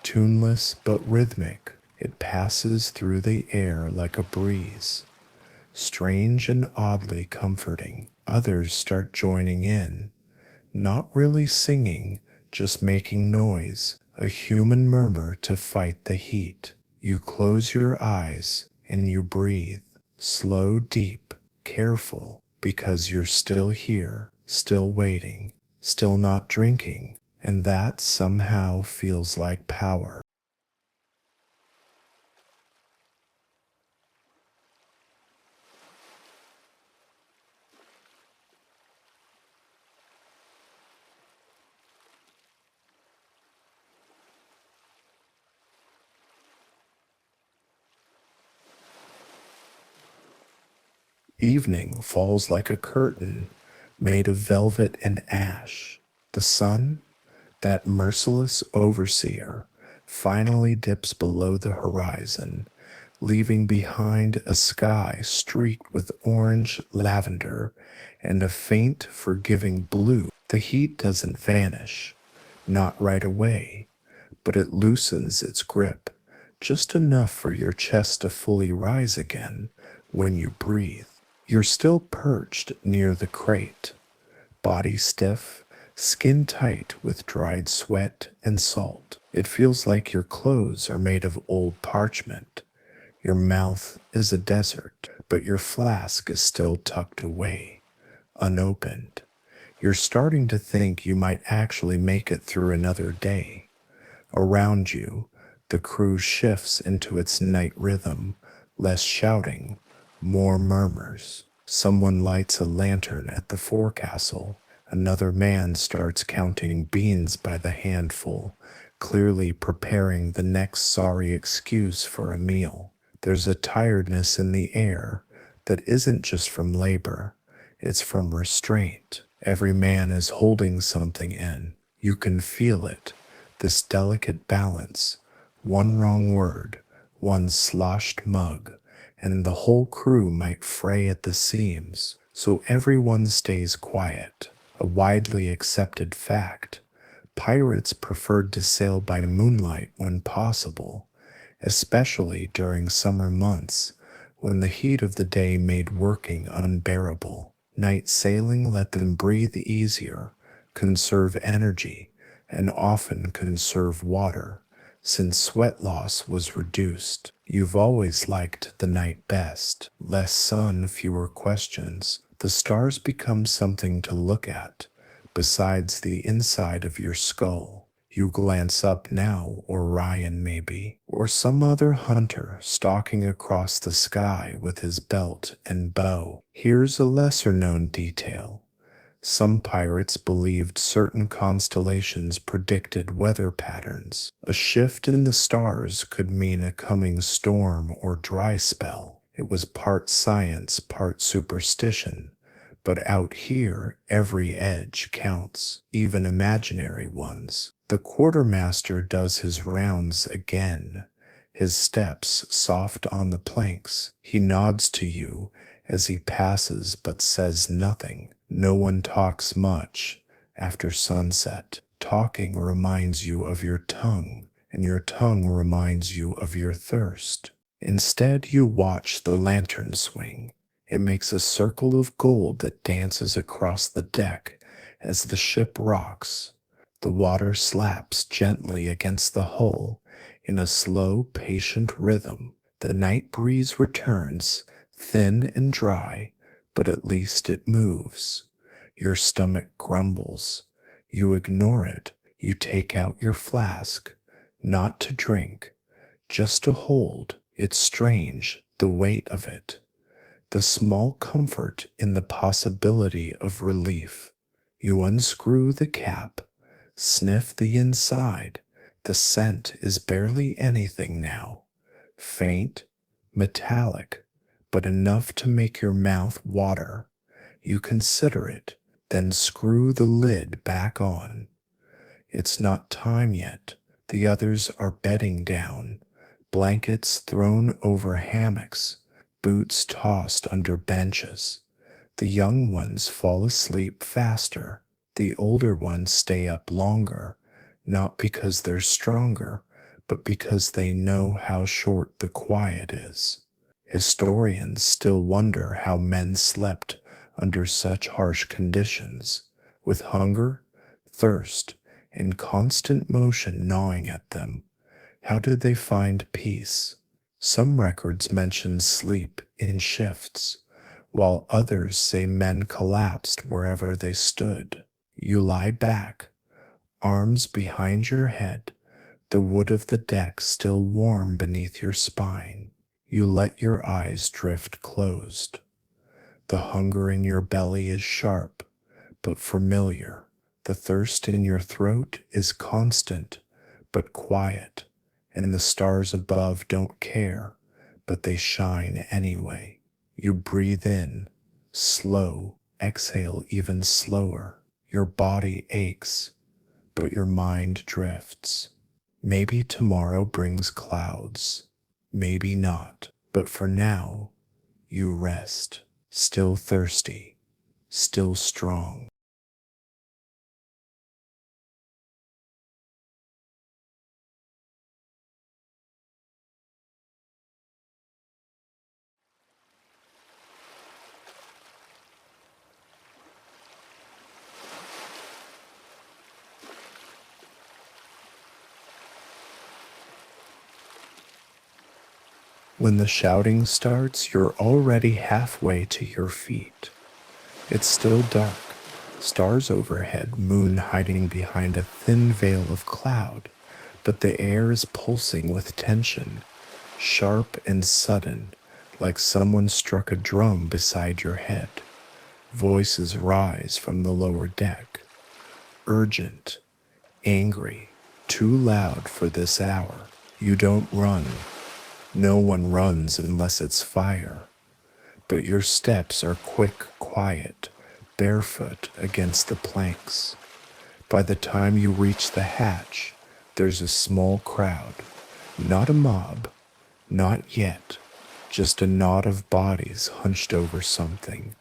tuneless but rhythmic. It passes through the air like a breeze, strange and oddly comforting. Others start joining in, not really singing, just making noise, a human murmur to fight the heat. You close your eyes and you breathe, slow, deep, careful, because you're still here, still waiting, still not drinking, and that somehow feels like power. Evening falls like a curtain made of velvet and ash. The sun, that merciless overseer, finally dips below the horizon, leaving behind a sky streaked with orange, lavender, and a faint, forgiving blue. The heat doesn't vanish, not right away, but it loosens its grip, just enough for your chest to fully rise again when you breathe. You're still perched near the crate, body stiff, skin tight with dried sweat and salt. It feels like your clothes are made of old parchment. Your mouth is a desert, but your flask is still tucked away, unopened. You're starting to think you might actually make it through another day. Around you, the crew shifts into its night rhythm, less shouting, more murmurs. Someone lights a lantern at the forecastle. Another man starts counting beans by the handful, clearly preparing the next sorry excuse for a meal. There's a tiredness in the air that isn't just from labor, it's from restraint. Every man is holding something in. You can feel it, this delicate balance. One wrong word, one sloshed mug, and the whole crew might fray at the seams. So everyone stays quiet, a widely accepted fact. Pirates preferred to sail by moonlight when possible, especially during summer months when the heat of the day made working unbearable. Night sailing let them breathe easier, conserve energy, and often conserve water, since sweat loss was reduced. You've always liked the night best. Less sun, fewer questions. The stars become something to look at, besides the inside of your skull. You glance up now, or Ryan maybe, or some other hunter stalking across the sky with his belt and bow. Here's a lesser known detail. Some pirates believed certain constellations predicted weather patterns. A shift in the stars could mean a coming storm or dry spell. It was part science, part superstition. But out here, every edge counts, even imaginary ones. The quartermaster does his rounds again, his steps soft on the planks. He nods to you as he passes but says nothing. No one talks much after sunset. Talking reminds you of your tongue, and your tongue reminds you of your thirst. Instead, you watch the lantern swing. It makes a circle of gold that dances across the deck as the ship rocks. The water slaps gently against the hull in a slow, patient rhythm. The night breeze returns, thin and dry, but at least it moves. Your stomach grumbles. You ignore it. You take out your flask, not to drink, just to hold. It's strange, the weight of it. The small comfort in the possibility of relief. You unscrew the cap, sniff the inside. The scent is barely anything now. Faint, metallic, but enough to make your mouth water. You consider it, then screw the lid back on. It's not time yet. The others are bedding down, blankets thrown over hammocks, boots tossed under benches. The young ones fall asleep faster. The older ones stay up longer, not because they're stronger, but because they know how short the quiet is. Historians still wonder how men slept under such harsh conditions, with hunger, thirst, and constant motion gnawing at them. How did they find peace? Some records mention sleep in shifts, while others say men collapsed wherever they stood. You lie back, arms behind your head, the wood of the deck still warm beneath your spine. You let your eyes drift closed. The hunger in your belly is sharp, but familiar. The thirst in your throat is constant, but quiet. And the stars above don't care, but they shine anyway. You breathe in, slow, exhale even slower. Your body aches, but your mind drifts. Maybe tomorrow brings clouds, maybe not, but for now, you rest, still thirsty, still strong. When the shouting starts, you're already halfway to your feet. It's still dark, stars overhead, moon hiding behind a thin veil of cloud, but the air is pulsing with tension, sharp and sudden, like someone struck a drum beside your head. Voices rise from the lower deck, urgent, angry, too loud for this hour. You don't run. No one runs unless it's fire. But your steps are quick, quiet, barefoot against the planks. By the time you reach the hatch, there's a small crowd. Not a mob, not yet, just a knot of bodies hunched over something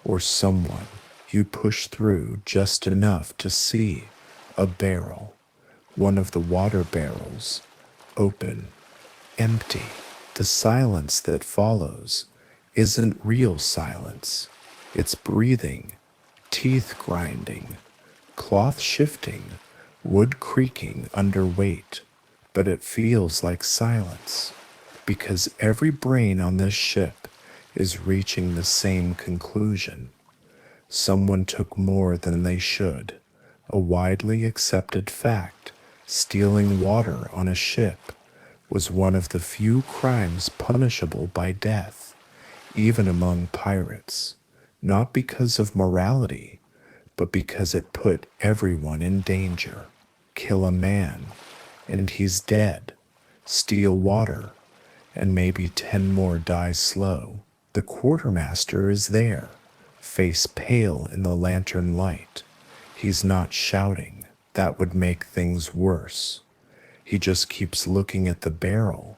or someone. You push through just enough to see a barrel, one of the water barrels, open, empty. The silence that follows isn't real silence. It's breathing, teeth grinding, cloth shifting, wood creaking under weight. But it feels like silence because every brain on this ship is reaching the same conclusion. Someone took more than they should. A widely accepted fact, stealing water on a ship was one of the few crimes punishable by death, even among pirates, not because of morality, but because it put everyone in danger. Kill a man, and he's dead. Steal water, and maybe 10 more die slow. The quartermaster is there, face pale in the lantern light. He's not shouting. That would make things worse. He just keeps looking at the barrel,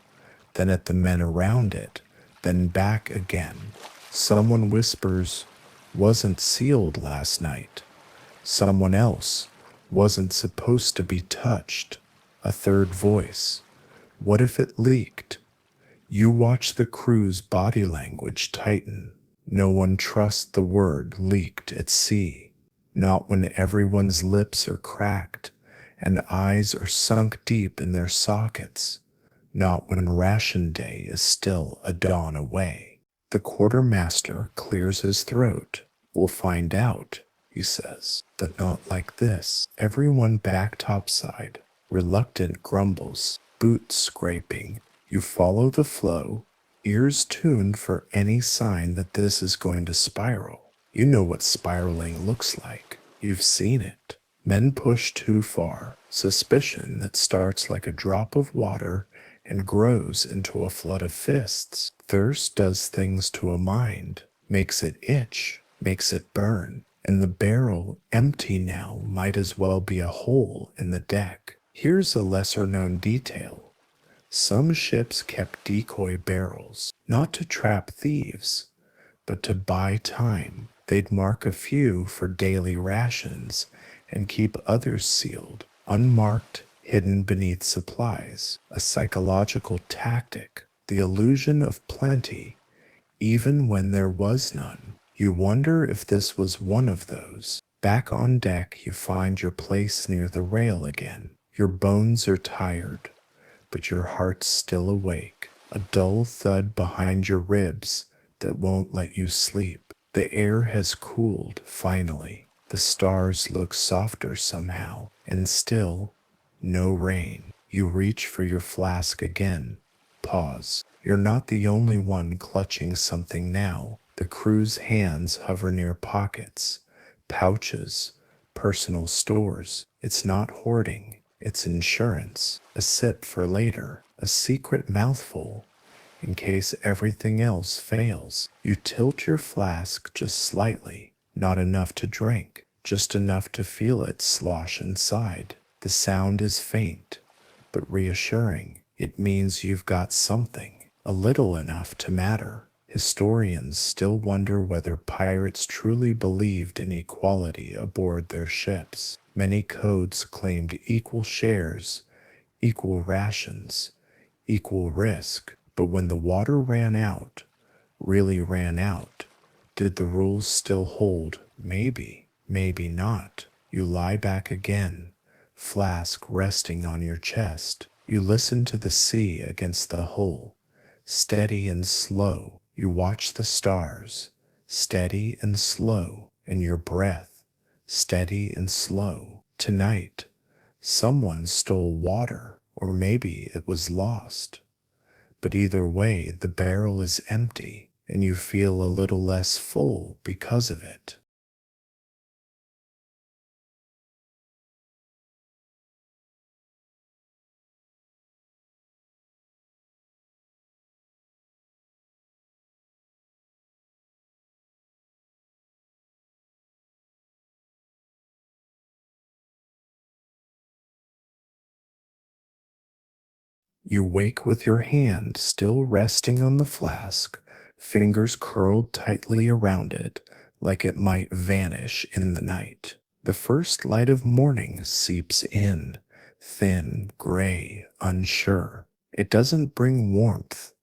then at the men around it, then back again. Someone whispers, "Wasn't sealed last night." Someone else, "Wasn't supposed to be touched." A third voice, "What if it leaked?" You watch the crew's body language tighten. No one trusts the word leaked at sea. Not when everyone's lips are cracked and eyes are sunk deep in their sockets. Not when ration day is still a dawn away. The quartermaster clears his throat. "We'll find out," he says, "but not like this." Everyone back topside. Reluctant grumbles, boots scraping. You follow the flow, ears tuned for any sign that this is going to spiral. You know what spiraling looks like. You've seen it. Men push too far. Suspicion that starts like a drop of water and grows into a flood of fists. Thirst does things to a mind, makes it itch, makes it burn. And the barrel, empty now, might as well be a hole in the deck. Here's a lesser known detail. Some ships kept decoy barrels, not to trap thieves, but to buy time. They'd mark a few for daily rations and keep others sealed, unmarked, hidden beneath supplies. A psychological tactic, the illusion of plenty, even when there was none. You wonder if this was one of those. Back on deck, you find your place near the rail again. Your bones are tired, but your heart's still awake. A dull thud behind your ribs that won't let you sleep. The air has cooled, finally. The stars look softer somehow, and still, no rain. You reach for your flask again. Pause. You're not the only one clutching something now. The crew's hands hover near pockets, pouches, personal stores. It's not hoarding, it's insurance. A sip for later, a secret mouthful in case everything else fails. You tilt your flask just slightly, not enough to drink, just enough to feel it slosh inside. The sound is faint, but reassuring. It means you've got something, a little enough to matter. Historians still wonder whether pirates truly believed in equality aboard their ships. Many codes claimed equal shares, equal rations, equal risk. But when the water ran out, really ran out, did the rules still hold? Maybe, maybe not. You lie back again, flask resting on your chest. You listen to the sea against the hull, steady and slow. You watch the stars, steady and slow, and your breath, steady and slow. Tonight, someone stole water, or maybe it was lost. But either way, the barrel is empty, and you feel a little less full because of it. You wake with your hand still resting on the flask, fingers curled tightly around it, like it might vanish in the night. The first light of morning seeps in, thin, gray, unsure. It doesn't bring warmth,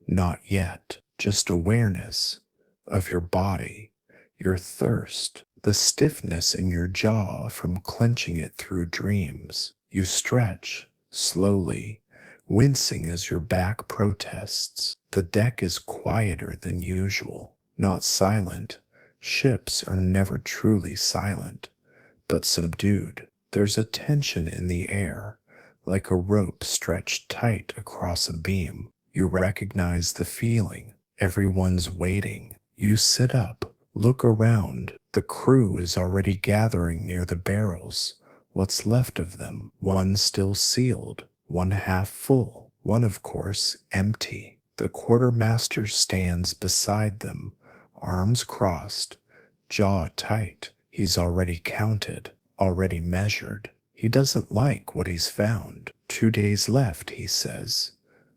not yet, just awareness of your body, your thirst, the stiffness in your jaw from clenching it through dreams. You stretch, slowly, wincing as your back protests. The deck is quieter than usual, not silent. Ships are never truly silent, but subdued. There's a tension in the air, like a rope stretched tight across a beam. You recognize the feeling. Everyone's waiting. You sit up, look around. The crew is already gathering near the barrels. What's left of them? One still sealed, one half full, one, of course, empty. The quartermaster stands beside them, arms crossed, jaw tight. He's already counted, already measured. He doesn't like what he's found. 2 days left, he says,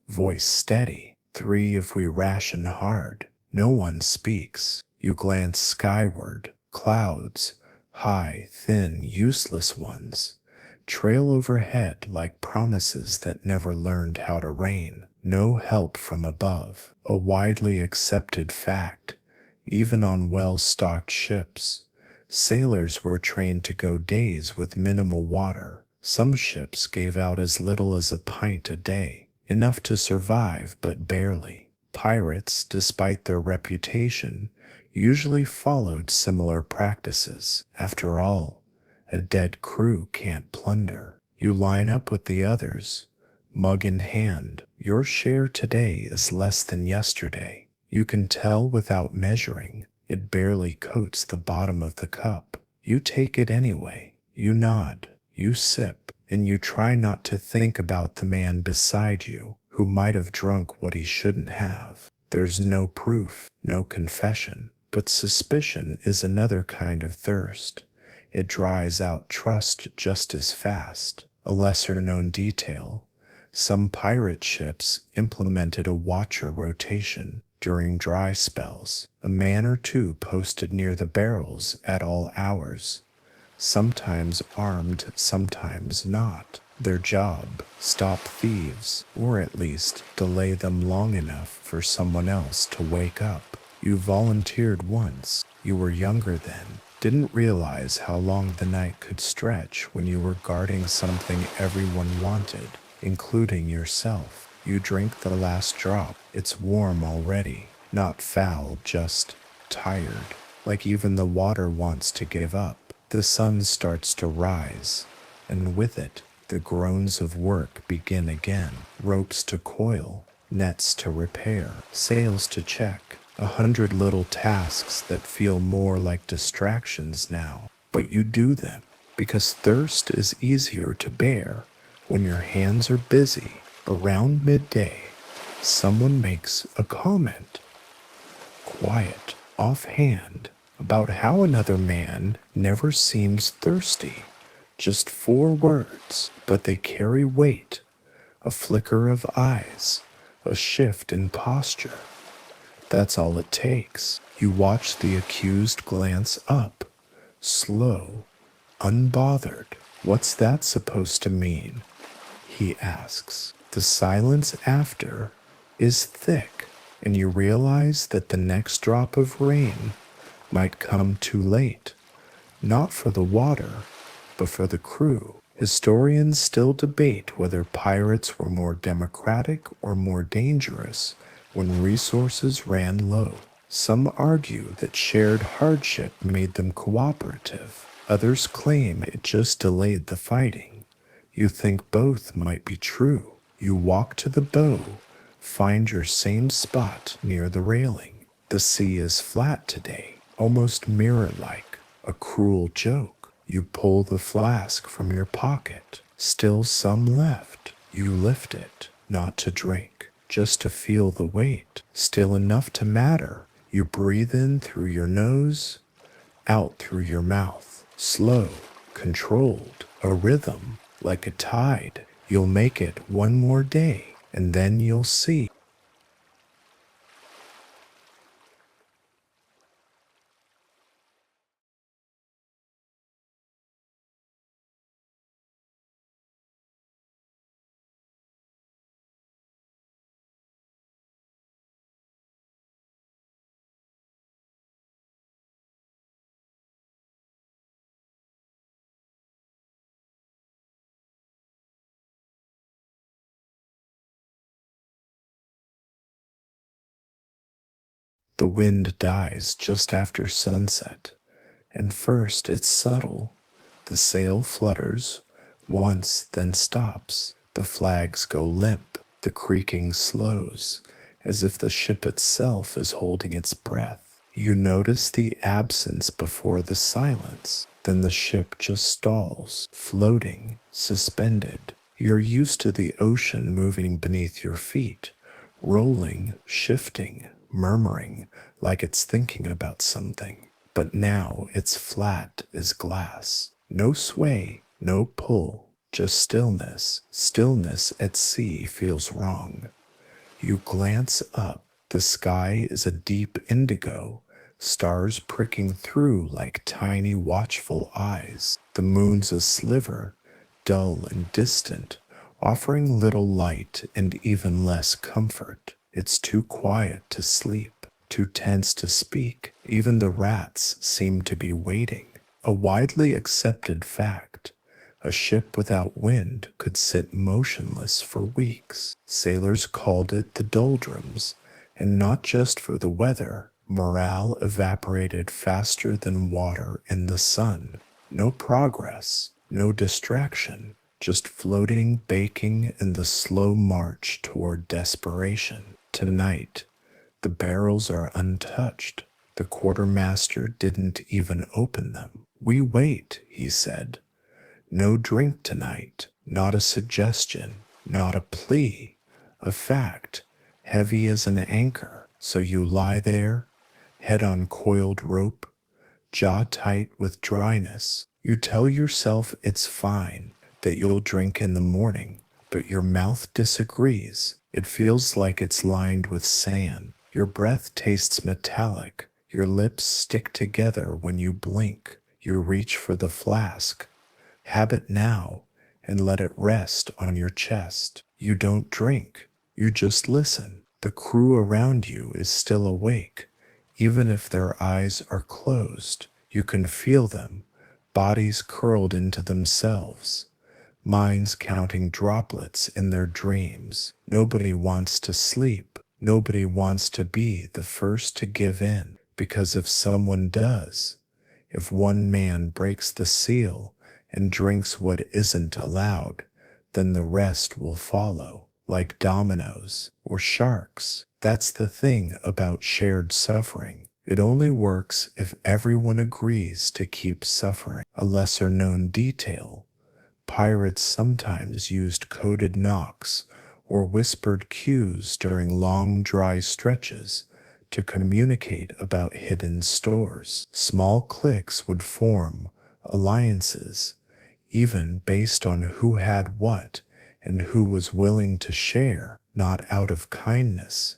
voice steady. 3 if we ration hard. No one speaks. You glance skyward. Clouds, high, thin, useless ones, trail overhead like promises that never learned how to rain. No help from above. A widely accepted fact, even on well-stocked ships. Sailors were trained to go days with minimal water. Some ships gave out as little as a pint a day, enough to survive but barely. Pirates, despite their reputation, usually followed similar practices. After all, a dead crew can't plunder. You line up with the others, mug in hand. Your share today is less than yesterday. You can tell without measuring. It barely coats the bottom of the cup. You take it anyway. You nod. You sip. And you try not to think about the man beside you who might have drunk what he shouldn't have. There's no proof, no confession. But suspicion is another kind of thirst. It dries out trust just as fast. A lesser known detail. Some pirate ships implemented a watcher rotation during dry spells, a man or two posted near the barrels at all hours, sometimes armed, sometimes not. Their job, stop thieves, or at least delay them long enough for someone else to wake up. You volunteered once. You were younger then. Didn't realize how long the night could stretch when you were guarding something everyone wanted, including yourself. You drink the last drop. It's warm already. Not foul, just tired. Like even the water wants to give up. The sun starts to rise, and with it, the groans of work begin again. Ropes to coil, nets to repair, sails to check. 100 little tasks that feel more like distractions now. But you do them because thirst is easier to bear when your hands are busy. Around midday, someone makes a comment, quiet, offhand, about how another man never seems thirsty. Just 4 words, but they carry weight. A flicker of eyes, a shift in posture. That's all it takes. You watch the accused glance up, slow, unbothered. What's that supposed to mean? He asks. The silence after is thick, and you realize that the next drop of rain might come too late, not for the water, but for the crew. Historians still debate whether pirates were more democratic or more dangerous when resources ran low. Some argue that shared hardship made them cooperative. Others claim it just delayed the fighting. You think both might be true. You walk to the bow, find your same spot near the railing. The sea is flat today, almost mirror-like, a cruel joke. You pull the flask from your pocket, still some left. You lift it, not to drink, just to feel the weight, still enough to matter. You breathe in through your nose, out through your mouth, slow, controlled, a rhythm, like a tide. You'll make it one more day, and then you'll see. The wind dies just after sunset, and first it's subtle. The sail flutters once, then stops. The flags go limp. The creaking slows, as if the ship itself is holding its breath. You notice the absence before the silence. Then the ship just stalls, floating, suspended. You're used to the ocean moving beneath your feet, rolling, shifting, murmuring, like it's thinking about something. But now it's flat as glass. No sway, no pull, just stillness. Stillness at sea feels wrong. You glance up. The sky is a deep indigo, stars pricking through like tiny watchful eyes. The moon's a sliver, dull and distant, offering little light and even less comfort. It's too quiet to sleep, too tense to speak. Even the rats seem to be waiting. A widely accepted fact. A ship without wind could sit motionless for weeks. Sailors called it the doldrums, and not just for the weather. Morale evaporated faster than water in the sun. No progress, no distraction, just floating, baking in the slow march toward desperation. Tonight, the barrels are untouched. The quartermaster didn't even open them. "We wait," he said. "No drink tonight." Not a suggestion, not a plea, a fact, heavy as an anchor. So you lie there, head on coiled rope, jaw tight with dryness. You tell yourself it's fine, that you'll drink in the morning, but your mouth disagrees. It feels like it's lined with sand. Your breath tastes metallic. Your lips stick together when you blink. You reach for the flask. Have it now and let it rest on your chest. You don't drink. You just listen. The crew around you is still awake. Even if their eyes are closed, you can feel them, bodies curled into themselves, minds counting droplets in their dreams. Nobody wants to sleep. Nobody wants to be the first to give in, because if someone does, if one man breaks the seal and drinks what isn't allowed, then the rest will follow, like dominoes or sharks. That's the thing about shared suffering. It only works if everyone agrees to keep suffering. A lesser known detail: pirates sometimes used coded knocks or whispered cues during long dry stretches to communicate about hidden stores. Small cliques would form alliances, even based on who had what and who was willing to share, not out of kindness,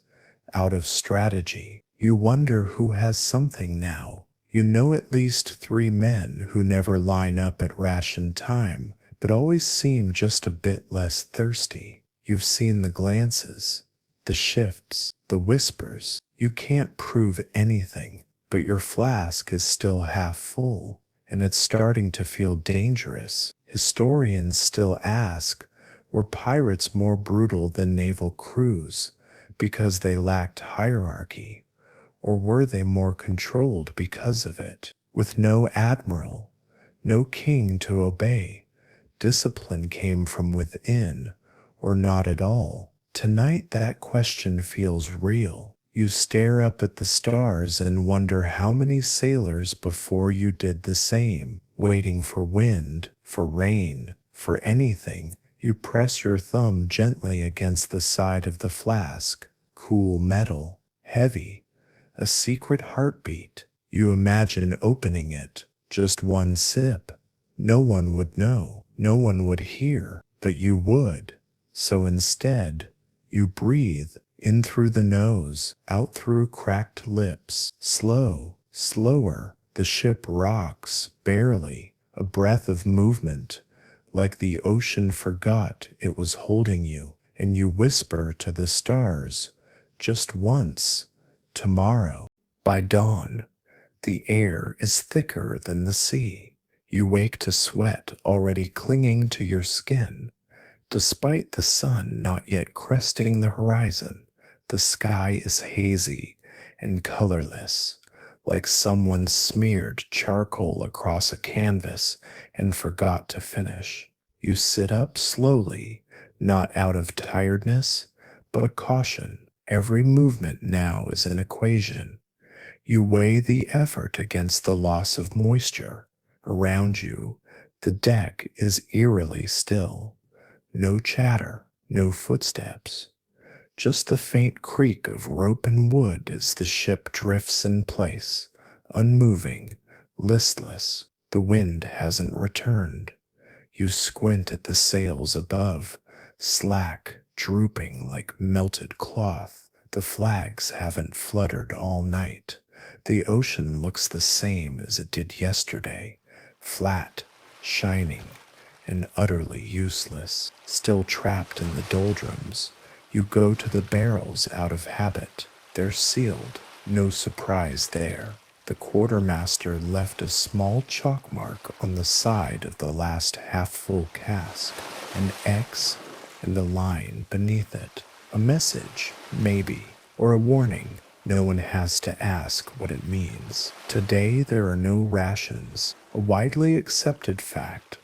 out of strategy. You wonder who has something now. You know at least 3 men who never line up at ration time, but always seem just a bit less thirsty. You've seen the glances, the shifts, the whispers. You can't prove anything, but your flask is still half full, and it's starting to feel dangerous. Historians still ask, were pirates more brutal than naval crews because they lacked hierarchy, or were they more controlled because of it? With no admiral, no king to obey, discipline came from within, or not at all. Tonight that question feels real. You stare up at the stars and wonder how many sailors before you did the same, waiting for wind, for rain, for anything. You press your thumb gently against the side of the flask. Cool metal, heavy, a secret heartbeat. You imagine opening it, just one sip. No one would know, no one would hear, but you would. So instead, you breathe in through the nose, out through cracked lips. Slow, slower. The ship rocks, barely, a breath of movement, like the ocean forgot it was holding you, and you whisper to the stars, just once, tomorrow. By dawn, the air is thicker than the sea. You wake to sweat already clinging to your skin. Despite the sun not yet cresting the horizon, the sky is hazy and colorless, like someone smeared charcoal across a canvas and forgot to finish. You sit up slowly, not out of tiredness, but a caution. Every movement now is an equation. You weigh the effort against the loss of moisture. Around you, the deck is eerily still. No chatter, no footsteps. Just the faint creak of rope and wood as the ship drifts in place, unmoving, listless. The wind hasn't returned. You squint at the sails above, slack, drooping like melted cloth. The flags haven't fluttered all night. The ocean looks the same as it did yesterday, flat, shining, and utterly useless. Still trapped in the doldrums, you go to the barrels out of habit. They're sealed, no surprise there. The quartermaster left a small chalk mark on the side of the last half-full cask, an X and a line beneath it. A message, maybe, or a warning. No one has to ask what it means. Today there are no rations, a widely accepted fact,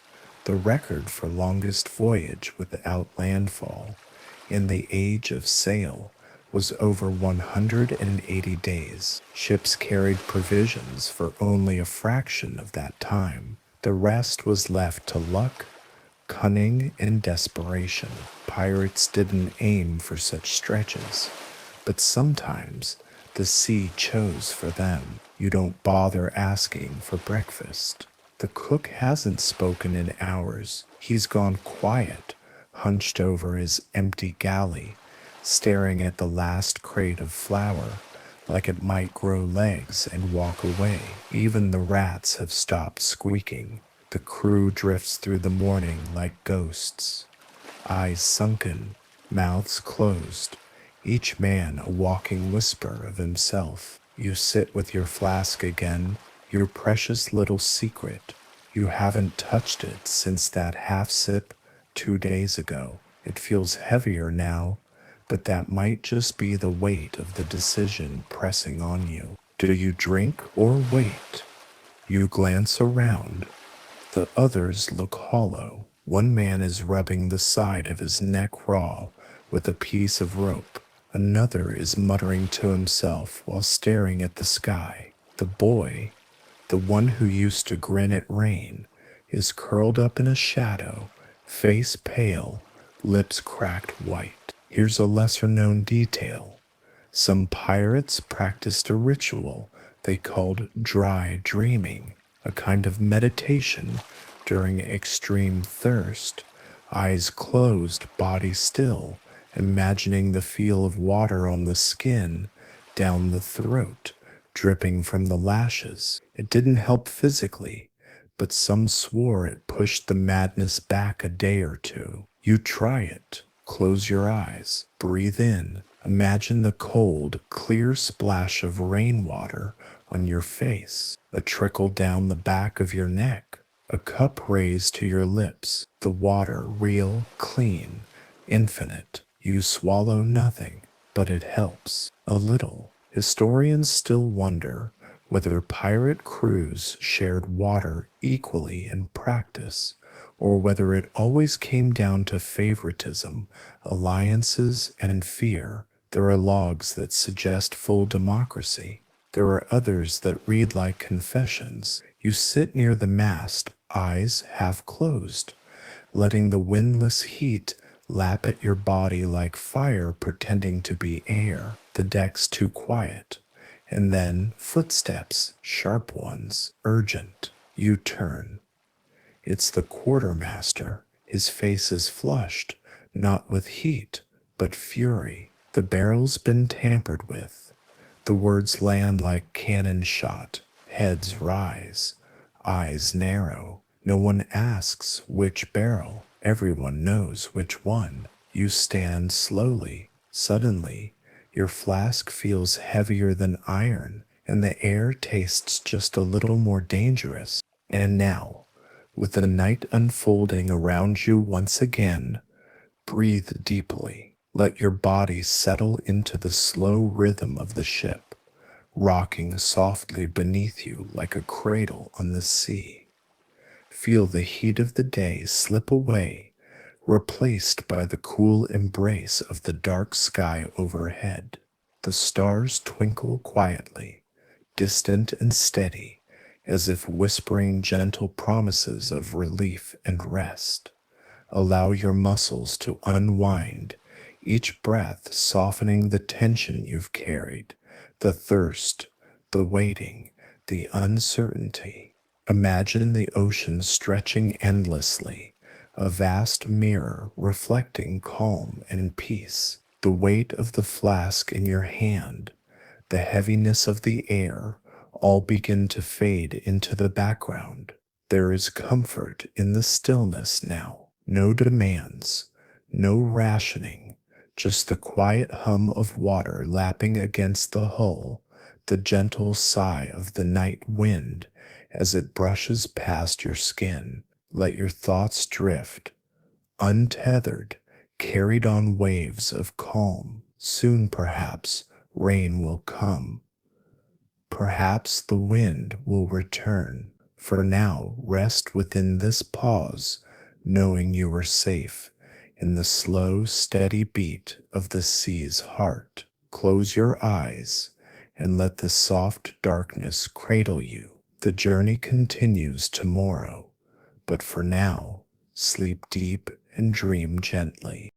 the record for longest voyage without landfall in the age of sail was over 180 days. Ships carried provisions for only a fraction of that time. The rest was left to luck, cunning, and desperation. Pirates didn't aim for such stretches, but sometimes the sea chose for them. You don't bother asking for breakfast. The cook hasn't spoken in hours. He's gone quiet, hunched over his empty galley, staring at the last crate of flour like it might grow legs and walk away. Even the rats have stopped squeaking. The crew drifts through the morning like ghosts, eyes sunken, mouths closed, each man a walking whisper of himself. You sit with your flask again, your precious little secret. You haven't touched it since that half sip 2 days ago. It feels heavier now, but that might just be the weight of the decision pressing on you. Do you drink or wait? You glance around. The others look hollow. One man is rubbing the side of his neck raw with a piece of rope. Another is muttering to himself while staring at the sky. The boy, the one who used to grin at rain, is curled up in a shadow, face pale, lips cracked white. Here's a lesser known detail. Some pirates practiced a ritual they called dry dreaming, a kind of meditation during extreme thirst, eyes closed, body still, imagining the feel of water on the skin, down the throat, dripping from the lashes. It didn't help physically, but some swore it pushed the madness back a day or two. You try it. Close your eyes. Breathe in. Imagine the cold, clear splash of rainwater on your face, a trickle down the back of your neck, a cup raised to your lips, the water real, clean, infinite. You swallow nothing, but it helps. A little. Historians still wonder whether pirate crews shared water equally in practice, or whether it always came down to favoritism, alliances, and fear. There are logs that suggest full democracy. There are others that read like confessions. You sit near the mast, eyes half closed, letting the windless heat lap at your body like fire pretending to be air. The deck's too quiet. And then footsteps, sharp ones, urgent. You turn. It's the quartermaster. His face is flushed, not with heat, but fury. The barrel's been tampered with. The words land like cannon shot. Heads rise. Eyes narrow. No one asks which barrel. Everyone knows which one. You stand slowly. Suddenly, your flask feels heavier than iron, and the air tastes just a little more dangerous. And now, with the night unfolding around you once again, breathe deeply. Let your body settle into the slow rhythm of the ship, rocking softly beneath you like a cradle on the sea. Feel the heat of the day slip away, replaced by the cool embrace of the dark sky overhead. The stars twinkle quietly, distant and steady, as if whispering gentle promises of relief and rest. Allow your muscles to unwind, each breath softening the tension you've carried, the thirst, the waiting, the uncertainty. Imagine the ocean stretching endlessly, a vast mirror reflecting calm and peace. The weight of the flask in your hand, the heaviness of the air, all begin to fade into the background. There is comfort in the stillness now. No demands, no rationing, just the quiet hum of water lapping against the hull, the gentle sigh of the night wind as it brushes past your skin. Let your thoughts drift, untethered, carried on waves of calm. Soon, perhaps, rain will come. Perhaps the wind will return. For now, rest within this pause, knowing you are safe in the slow, steady beat of the sea's heart. Close your eyes and let the soft darkness cradle you. The journey continues tomorrow, but for now, sleep deep and dream gently.